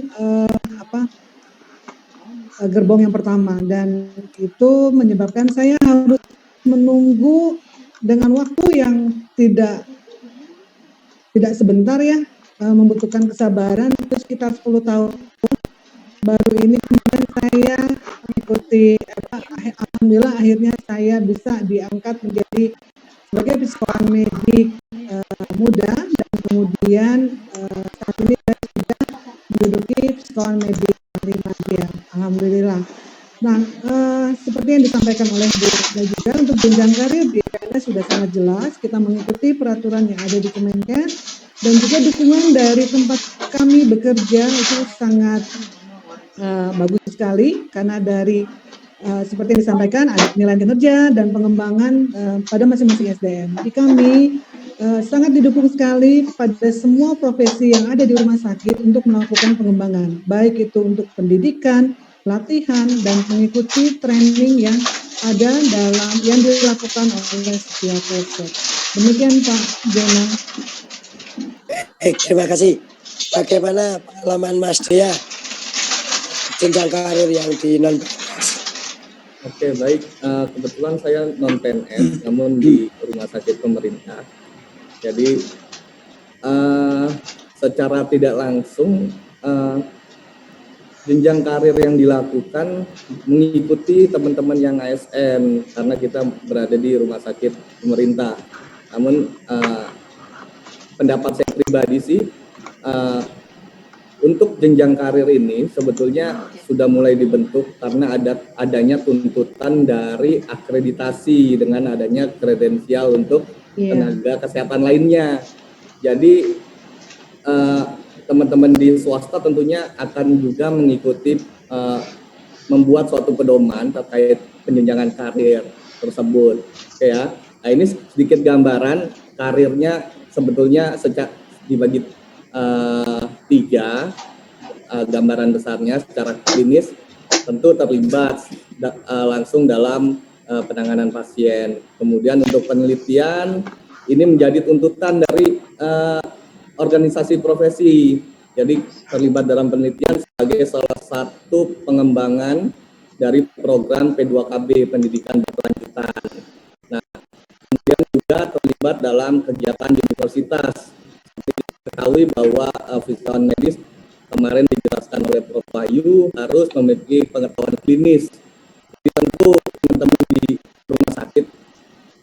gerbong yang pertama, dan itu menyebabkan saya harus menunggu dengan waktu yang tidak sebentar ya, membutuhkan kesabaran, terus sekitar 10 tahun. Baru ini kemudian saya mengikuti alhamdulillah akhirnya saya bisa diangkat menjadi sebagai psikoan medik muda, dan kemudian saat ini saya sudah menduduki psikoan medik remaja. Alhamdulillah. Nah, seperti yang disampaikan oleh Bu juga, untuk jenjang karir di PNS sudah sangat jelas. Kita mengikuti peraturan yang ada di Kemenkes, dan juga dukungan dari tempat kami bekerja itu sangat bagus sekali, karena dari seperti yang disampaikan ada penilaian kinerja dan pengembangan pada masing-masing SDM. Di kami sangat didukung sekali pada semua profesi yang ada di rumah sakit untuk melakukan pengembangan, baik itu untuk pendidikan, pelatihan, dan mengikuti training yang ada yang dilakukan oleh setiap workshop. Demikian Pak Jona. Terima kasih. Bagaimana pengalaman Mas Dea jenjang karir yang di non PNS? Oke, baik. Kebetulan saya non PNS, namun di rumah sakit pemerintah. Jadi secara tidak langsung jenjang karir yang dilakukan mengikuti teman-teman yang ASN, karena kita berada di rumah sakit pemerintah. Namun pendapat saya pribadi sih, untuk jenjang karir ini sebetulnya sudah mulai dibentuk karena adanya tuntutan dari akreditasi dengan adanya kredensial untuk tenaga kesehatan lainnya. Jadi teman-teman di swasta tentunya akan juga mengikuti membuat suatu pedoman terkait penjenjangan karir tersebut. Oke ya. Nah, ini sedikit gambaran karirnya sebetulnya dibagi 3 gambaran besarnya. Secara klinis tentu terlibat langsung dalam penanganan pasien. Kemudian untuk penelitian ini menjadi tuntutan dari organisasi profesi. Jadi terlibat dalam penelitian sebagai salah satu pengembangan dari program P2KB pendidikan berkelanjutan. Nah, kemudian juga terlibat dalam kegiatan di universitas. Ketahui bahwa fisikawan medis kemarin dijelaskan oleh Prof. Wahyu harus memiliki pengetahuan klinis. Jadi tentu teman-teman di rumah sakit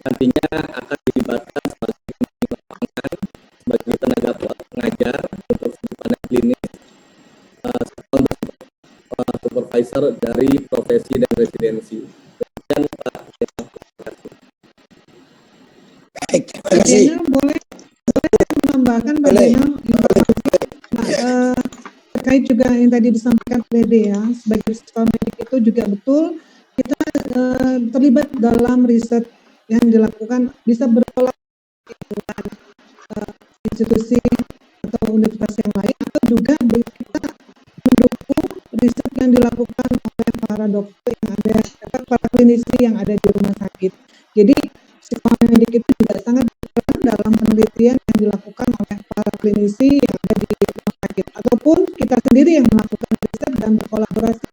nantinya akan dilibatkan sebagai pendamping lapangan, sebagai tenaga pengajar untuk studi klinis, serta untuk supervisor dari profesi dan residensi. Demikian Pak. Baik, terima kasih. Boleh menambahkan bagaimana terkait juga yang tadi disampaikan oleh Dea, sebagai psikoan medik itu juga betul kita terlibat dalam riset yang dilakukan, bisa berkolaborasi dengan institusi atau universitas yang lain, atau juga kita mendukung riset yang dilakukan oleh para dokter yang ada, para klinisi yang ada di rumah sakit. Jadi psikoan medik itu juga sangat berperan dalam penelitian yang dilakukan oleh para klinisi yang ada di rumah sakit, ataupun kita sendiri yang melakukan riset dan berkolaborasi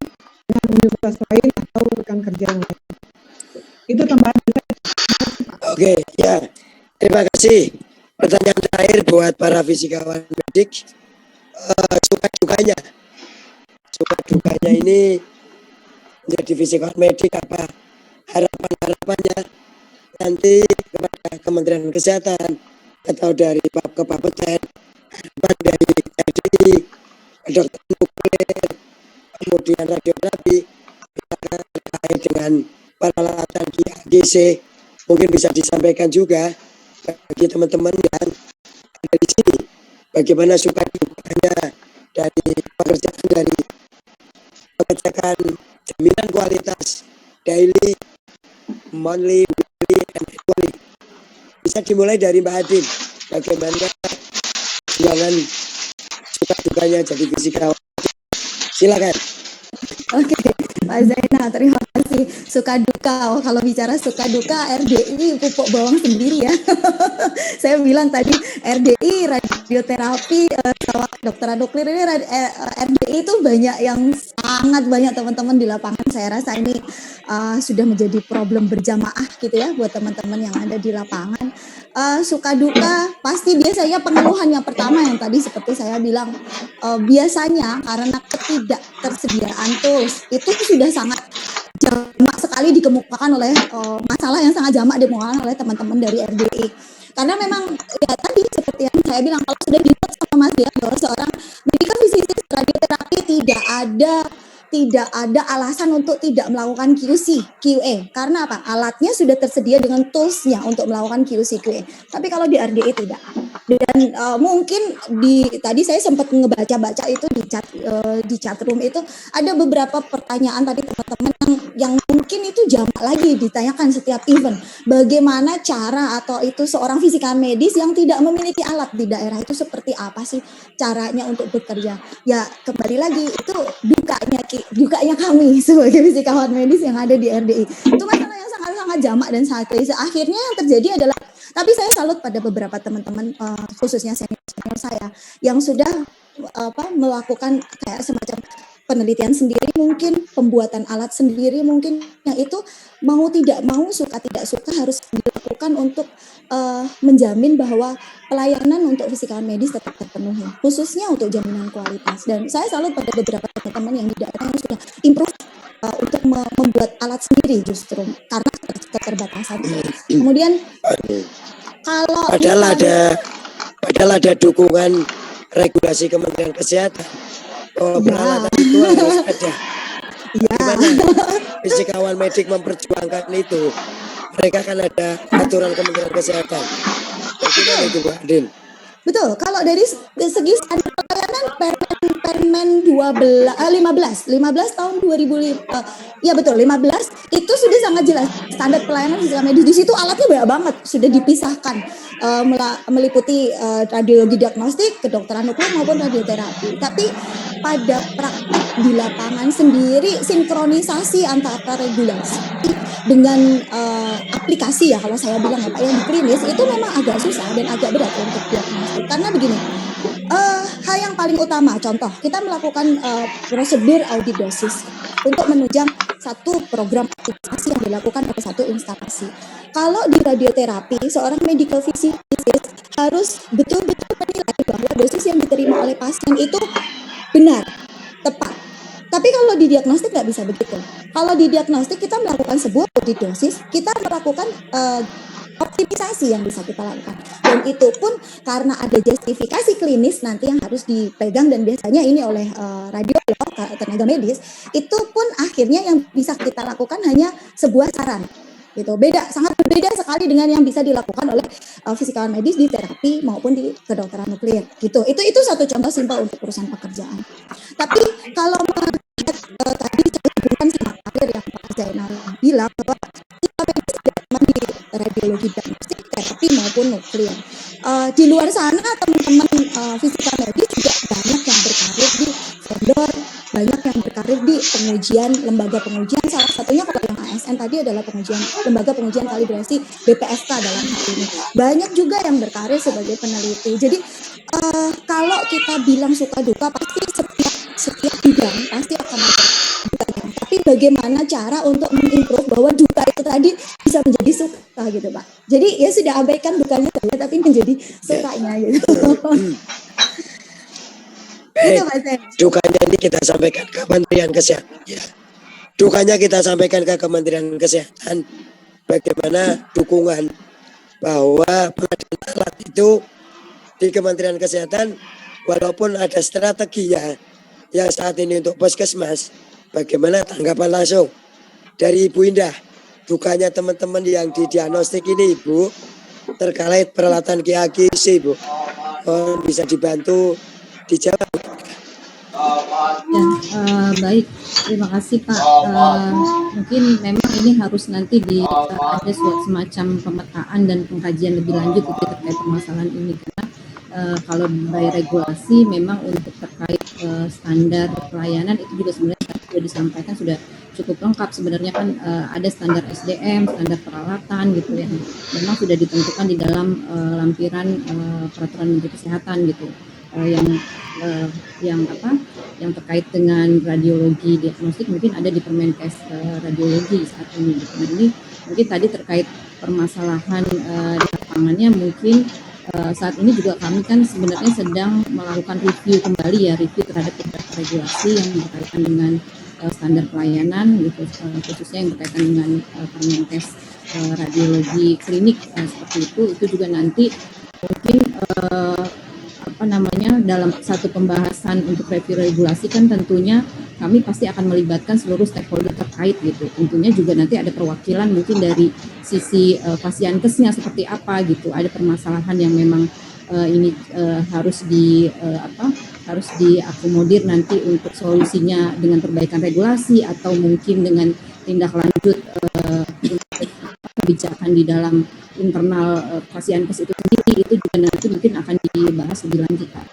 dengan universitas lain atau rekan kerja yang lain. Itu tambahan saya. Oke, ya. Terima kasih. Pertanyaan terakhir buat para fisikawan medik, suka dukanya ini menjadi fisikawan medik, apa harapannya nanti kepada Kementerian Kesehatan atau dari Kebapeten, harapan dari RDI, dokter nuklir, kemudian radioterapi, terkait dengan peralatan GC, mungkin bisa disampaikan juga bagi teman-teman yang ada di sini, bagaimana suka dukanya dari pekerjaan, dari pengecekan jaminan kualitas daily, monthly, weekly, and annually. Bisa dimulai dari Mbak Adin, bagaimana perjuangan suka dukanya jadi fisikawan. Silakan. Oke, Pak Zainal, terima kasih. Suka duka, kalau bicara suka duka, RDI pupuk bawang sendiri ya. Saya bilang tadi RDI radioterapi sama dokter nuklir ini RDI itu banyak yang sangat banyak teman-teman di lapangan. Saya rasa ini sudah menjadi problem berjamaah gitu ya buat teman-teman yang ada di lapangan. Suka duka pasti biasanya pengeluhan yang pertama yang tadi seperti saya bilang, biasanya karena ketidaktersediaan tools itu sudah sangat jamak sekali dikemukakan oleh masalah yang sangat jamak dikemukakan oleh teman-teman dari RDI. Karena memang ya tadi seperti yang saya bilang, kalau sudah dibuat sama Mas Dian bahwa seorang medical physicist radioterapi tidak ada alasan untuk tidak melakukan QC, QA. Karena apa? Alatnya sudah tersedia dengan toolsnya untuk melakukan QC, QA. Tapi kalau di RDI tidak. Dan mungkin tadi saya sempat ngebaca-baca itu di chat room itu ada beberapa pertanyaan tadi teman-teman yang mungkin itu jamak lagi ditanyakan setiap event. Bagaimana cara atau itu seorang fisikawan medis yang tidak memiliki alat di daerah itu seperti apa sih caranya untuk bekerja? Ya kembali lagi itu dukanya kami sebagai fisikawan medis yang ada di RDI. Itu masalah yang sangat-sangat jamak dan sangat klise. Akhirnya yang terjadi adalah, tapi saya salut pada beberapa teman-teman khususnya senior saya yang sudah melakukan kayak semacam penelitian sendiri, mungkin pembuatan alat sendiri, mungkin yang itu mau tidak mau, suka tidak suka harus dilakukan untuk menjamin bahwa pelayanan untuk fisikawan medis tetap terpenuhi, khususnya untuk jaminan kualitas. Dan saya salut pada beberapa teman-teman yang di daerah yang sudah improve untuk membuat alat sendiri justru karena keterbatasan. Kemudian kalau padahal ada dukungan regulasi Kementerian Kesehatan. Peralatan itu harus ada. Gimana fisikawan medik memperjuangkan itu? Mereka kan ada aturan Kementerian Kesehatan. Bagaimana itu, Mbak Din? Betul, kalau dari segi standar pelayanan Permen 15 tahun 2005, ya betul 15 itu sudah sangat jelas standar pelayanan fisika medis. Di situ alatnya banyak banget, sudah dipisahkan meliputi radiologi diagnostik, kedokteran nuklir maupun radioterapi. Tapi pada praktek di lapangan sendiri sinkronisasi antara regulasi dengan aplikasi ya kalau saya bilang apa yang di klinis itu memang agak susah dan agak berat untuk diagnostik. Karena begini, hal yang paling utama, contoh kita melakukan prosedur audit dosis untuk menunjang satu program aplikasi yang dilakukan oleh satu instalasi. Kalau di radioterapi, seorang medical physicist harus betul-betul menilai bahwa dosis yang diterima oleh pasien itu benar, tepat. Tapi kalau di diagnostik nggak bisa begitu. Kalau di diagnostik kita melakukan sebuah audit dosis, kita melakukan optimisasi yang bisa kita lakukan. Dan itu pun karena ada justifikasi klinis nanti yang harus dipegang dan biasanya ini oleh radiolog, tenaga medis, itu pun akhirnya yang bisa kita lakukan hanya sebuah saran. Gitu. Sangat berbeda sekali dengan yang bisa dilakukan oleh fisikawan medis di terapi maupun di kedokteran nuklir. Gitu. Itu satu contoh simpel untuk urusan pekerjaan. Tapi kalau melihat tadi saya hubungkan sama karir yang Pak Zainal bilang bahwa fisikawan medis tidak cuma di radiologi diagnostik, terapi maupun nuklir. Di luar sana teman-teman fisikawan medis juga banyak yang berkarir di vendor, banyak yang berkarir di pengujian, lembaga pengujian. Salah satunya kalau yang ASN tadi adalah lembaga pengujian kalibrasi BPFK dalam hal ini. Banyak juga yang berkarir sebagai peneliti. Jadi kalau kita bilang suka duka, pasti setiap bidang pasti akan ada dukanya. Tapi bagaimana cara untuk mengimprove bahwa duka itu tadi bisa menjadi suka gitu Pak. Jadi ya sudah abaikan dukanya saja tapi menjadi sukanya gitu. Dukanya ini kita sampaikan ke Kementerian Kesehatan ya. Dukanya kita sampaikan ke Kementerian Kesehatan bagaimana dukungan bahwa pengadaan alat itu di Kementerian Kesehatan walaupun ada strateginya yang saat ini untuk puskesmas, bagaimana tanggapan langsung dari Ibu Indah dukanya teman-teman yang didiagnostik ini Ibu terkait peralatan QC Ibu bisa dibantu dijawab. Ya, baik, terima kasih Pak. Mungkin memang ini harus nanti ada semacam pemetaan dan pengkajian lebih lanjut terkait permasalahan ini karena kalau by regulasi memang untuk terkait standar pelayanan itu juga sebenarnya sudah disampaikan sudah cukup lengkap sebenarnya kan ada standar SDM, standar peralatan gitu ya. Memang sudah ditentukan di dalam lampiran peraturan Menteri Kesehatan gitu. yang terkait dengan radiologi diagnostik mungkin ada di Permenkes radiologi saat ini. Nah, ini mungkin tadi terkait permasalahan di lapangannya mungkin saat ini juga kami kan sebenarnya sedang melakukan review kembali review terhadap beberapa regulasi yang berkaitan dengan standar pelayanan gitu, khususnya yang berkaitan dengan Permenkes radiologi klinik seperti itu juga nanti mungkin dalam satu pembahasan untuk review regulasi kan tentunya kami pasti akan melibatkan seluruh stakeholder terkait gitu. Tentunya juga nanti ada perwakilan mungkin dari sisi Fasiankesnya seperti apa gitu. Ada permasalahan yang memang ini harus diakomodir nanti untuk solusinya dengan perbaikan regulasi atau mungkin dengan tindak lanjut kebijakan di dalam internal Fasiankes itu sendiri, itu juga nanti mungkin akan dibahas lebih lanjut, Pak.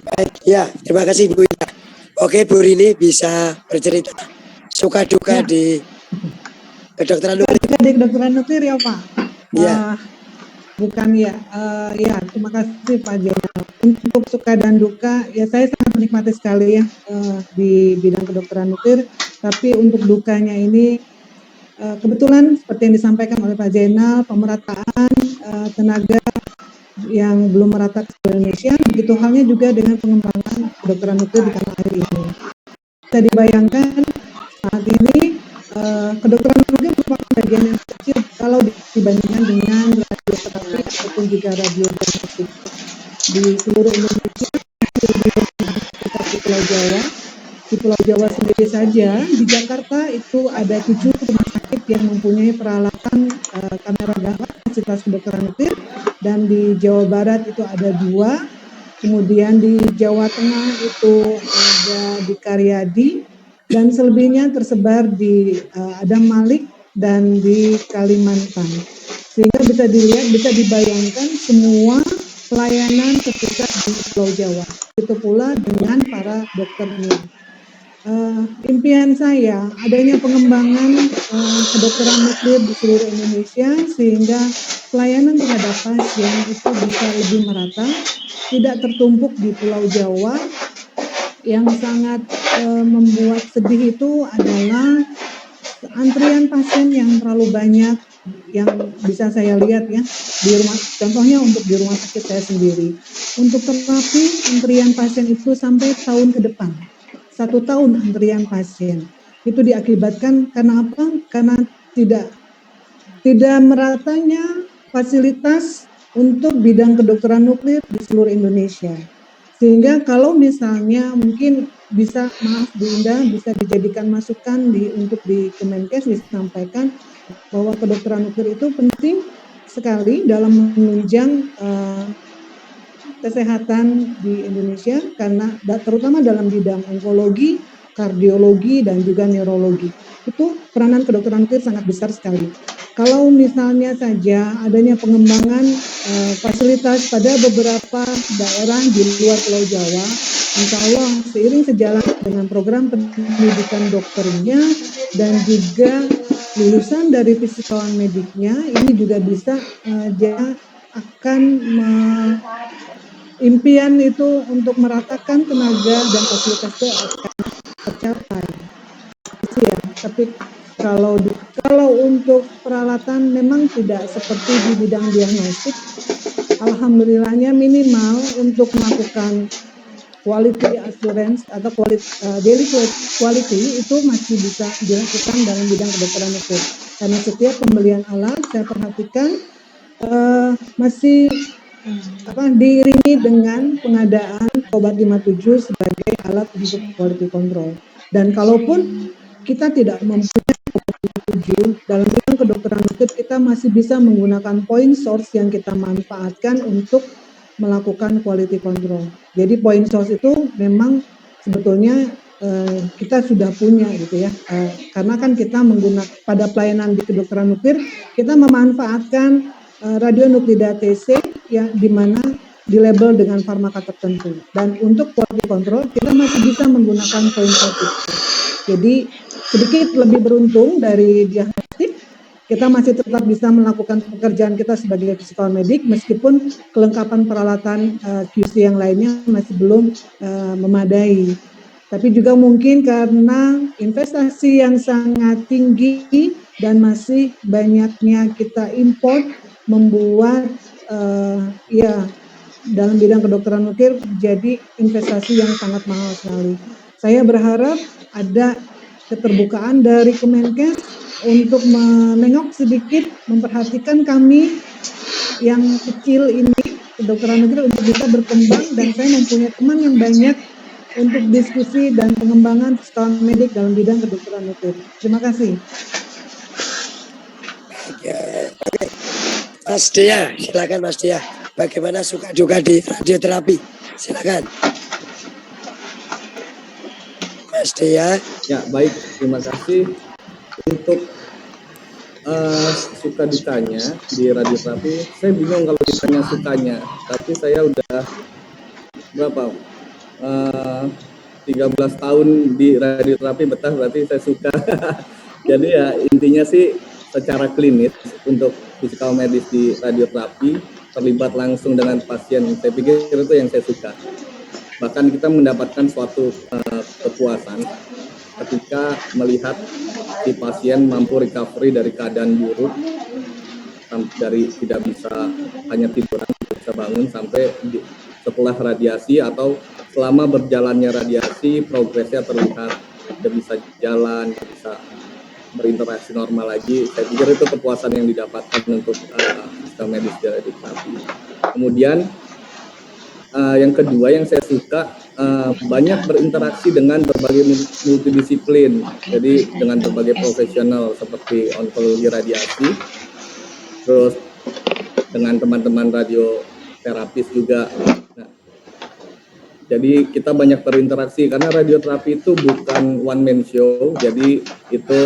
Baik, ya, terima kasih Bu Ida. Oke, Bu Rini bisa bercerita suka duka di kedokteran nuklir. Suka di kedokteran nuklir ya Pak. Iya. Bukan ya, ya terima kasih Pak Jenal. Untuk suka dan duka, ya saya sangat menikmati sekali ya di bidang kedokteran nuklir. Tapi untuk dukanya ini kebetulan seperti yang disampaikan oleh Pak Jenal, pemerataan tenaga yang belum merata ke Indonesia, begitu halnya juga dengan pengembangan kedokteran nuklir di tanah air ini. Bisa dibayangkan saat ini kedokteran nuklir merupakan bagian yang kecil kalau dibandingkan dengan radioterapi ataupun juga radiodiagnostik di seluruh Indonesia. Di Pulau Jawa, di Pulau Jawa sendiri saja, di Jakarta itu ada 7 rumah sakit yang mempunyai peralatan kamera gawat fasilitas kedokteran nuklir, dan di Jawa Barat itu ada 2, kemudian di Jawa Tengah itu ada di Karyadi, dan selebihnya tersebar di Adam Malik dan di Kalimantan. Sehingga bisa dilihat, bisa dibayangkan semua pelayanan terpusat di Pulau Jawa. Itu pula dengan para dokter ini. Impian saya adanya pengembangan kedokteran nuklir di seluruh Indonesia sehingga pelayanan terhadap pasien itu bisa lebih merata, tidak tertumpuk di Pulau Jawa. Yang sangat membuat sedih itu adalah antrian pasien yang terlalu banyak yang bisa saya lihat ya di rumah, contohnya untuk di rumah sakit saya sendiri. Untuk terapi antrian pasien itu sampai tahun ke depan. 1 tahun antrian pasien. Itu diakibatkan karena apa? Karena tidak meratanya fasilitas untuk bidang kedokteran nuklir di seluruh Indonesia. Sehingga kalau misalnya mungkin bisa, maaf Bu Indah, bisa dijadikan masukan untuk di Kemenkes disampaikan bahwa kedokteran nuklir itu penting sekali dalam menunjang kesehatan di Indonesia, karena terutama dalam bidang onkologi, kardiologi, dan juga neurologi. Itu peranan kedokteran nuklir sangat besar sekali. Kalau misalnya saja adanya pengembangan fasilitas pada beberapa daerah di luar Pulau Jawa, insya Allah seiring sejalan dengan program pendidikan dokternya dan juga lulusan dari fisikawan mediknya, ini juga bisa dia akan impian itu untuk meratakan tenaga dan fasilitas itu akan tercapai. Ya, tapi kalau untuk peralatan memang tidak seperti di bidang diagnostik. Alhamdulillahnya minimal untuk melakukan quality assurance atau daily quality itu masih bisa dilakukan dalam bidang kedokteran nuklir. Karena setiap pembelian alat saya perhatikan masih diiringi dengan pengadaan obat 57 sebagai alat untuk quality control. Dan kalaupun kita tidak mempunyai obat 57 dalam bidang kedokteran nuklir, kita masih bisa menggunakan point source yang kita manfaatkan untuk melakukan quality control. Jadi point source itu memang sebetulnya kita sudah punya gitu ya, karena kan kita menggunakan pada pelayanan di kedokteran nuklir, kita memanfaatkan radionuklida TC ya, di mana di label dengan farmaka tertentu, dan untuk quality control kita masih bisa menggunakan point source itu. Jadi sedikit lebih beruntung dari diagnostik, kita masih tetap bisa melakukan pekerjaan kita sebagai fisikawan medik meskipun kelengkapan peralatan QC yang lainnya masih belum memadai. Tapi juga mungkin karena investasi yang sangat tinggi dan masih banyaknya kita import membuat dalam bidang kedokteran nuklir jadi investasi yang sangat mahal sekali. Saya berharap ada keterbukaan dari Kemenkes untuk menengok sedikit, memperhatikan kami yang kecil ini, kedokteran nuklir untuk bisa berkembang, dan saya mempunyai teman yang banyak untuk diskusi dan pengembangan fisikawan medik dalam bidang kedokteran nuklir. Terima kasih. Oke. Mas Dea, silakan Mas Dea. Bagaimana suka duka di radioterapi? Silakan. Mas Dea. Ya, baik. Terima kasih. Untuk suka dukanya di radioterapi, saya bingung kalau ditanya sukanya. Tapi saya udah berapa? 13 tahun di radioterapi betah, berarti saya suka. Jadi ya intinya sih secara klinis untuk fisikal medis di radioterapi terlibat langsung dengan pasien, saya pikir itu yang saya suka. Bahkan kita mendapatkan suatu kepuasan ketika melihat si pasien mampu recovery dari keadaan buruk, dari tidak bisa hanya tiduran, tidak bisa bangun, sampai setelah radiasi atau selama berjalannya radiasi progresnya terlihat, sudah bisa jalan, bisa berinteraksi normal lagi. Saya pikir itu kepuasan yang didapatkan untuk fiscal medis di radioterapi. Kemudian yang kedua yang saya suka, banyak berinteraksi dengan berbagai multidisiplin, jadi dengan berbagai profesional seperti onkologi radiasi, terus dengan teman-teman radioterapis juga. Nah, jadi kita banyak berinteraksi karena radioterapi itu bukan one man show, jadi itu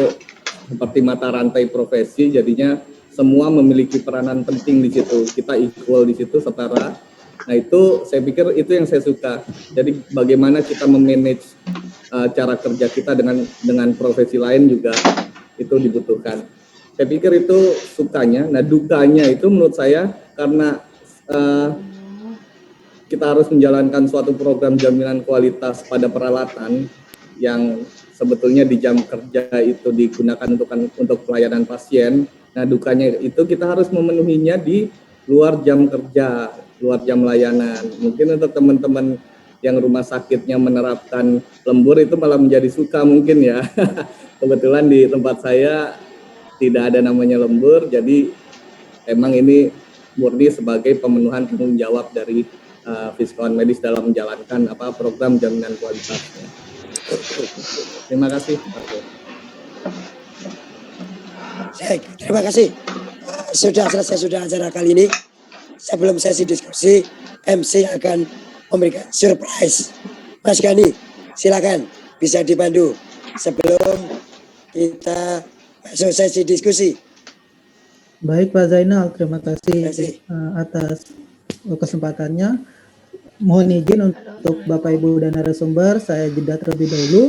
seperti mata rantai profesi, jadinya semua memiliki peranan penting di situ, kita equal di situ, setara. Nah itu saya pikir itu yang saya suka. Jadi bagaimana kita memanage cara kerja kita dengan profesi lain juga itu dibutuhkan. Saya pikir itu sukanya. Nah dukanya itu menurut saya karena kita harus menjalankan suatu program jaminan kualitas pada peralatan yang sebetulnya di jam kerja itu digunakan untuk pelayanan pasien. Nah dukanya itu kita harus memenuhinya di luar jam kerja, luar jam layanan. Mungkin untuk teman-teman yang rumah sakitnya menerapkan lembur itu malah menjadi suka mungkin ya. Kebetulan di tempat saya tidak ada namanya lembur, jadi emang ini murni sebagai pemenuhan tanggung jawab dari fisikawan medis dalam menjalankan program jaminan kualitasnya. Terima kasih. Terima kasih. Sudah selesai acara kali ini. Sebelum sesi diskusi, MC akan memberikan surprise. Mas Gani, silakan bisa dipandu sebelum kita masuk sesi diskusi. Baik Pak Zainal, terima kasih atas kesempatannya. Mohon izin untuk Bapak Ibu dan narasumber, saya jeda terlebih dahulu.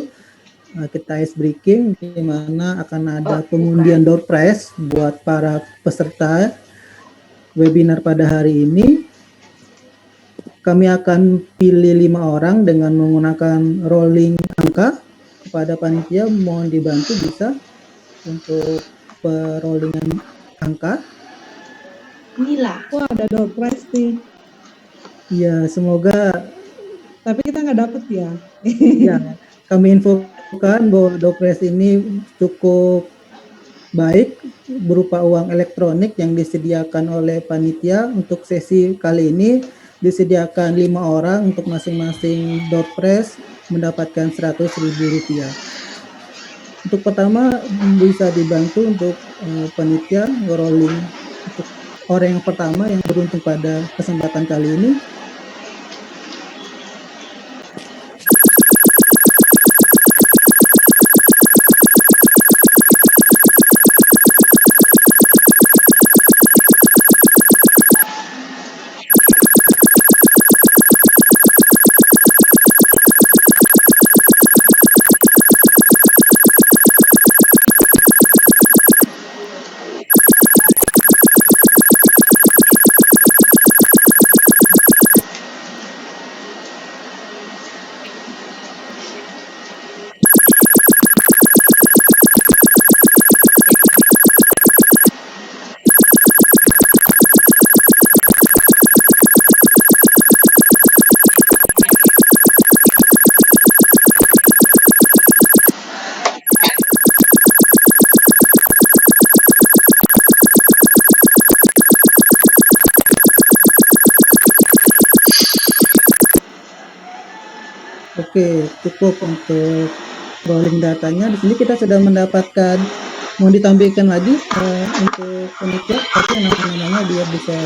Kita ice breaking, di mana akan ada pengundian door prize buat para peserta webinar pada hari ini. Kami akan pilih 5 orang dengan menggunakan rolling angka. Kepada panitia mohon dibantu bisa untuk perollingan angka. Inilah. Wah, ada door prize nih. Ya, semoga. Tapi kita nggak dapet ya. Ya, kami infokan bahwa door prize ini cukup baik, berupa uang elektronik yang disediakan oleh panitia. Untuk sesi kali ini disediakan 5 orang, untuk masing-masing door prize mendapatkan Rp100.000. Untuk pertama bisa dibantu untuk panitia rolling untuk orang yang pertama yang beruntung pada kesempatan kali ini. Oke, cukup untuk rolling datanya. Di sini kita sudah mendapatkan, mau ditampilkan lagi untuk penitia, tapi nama-namanya biar bisa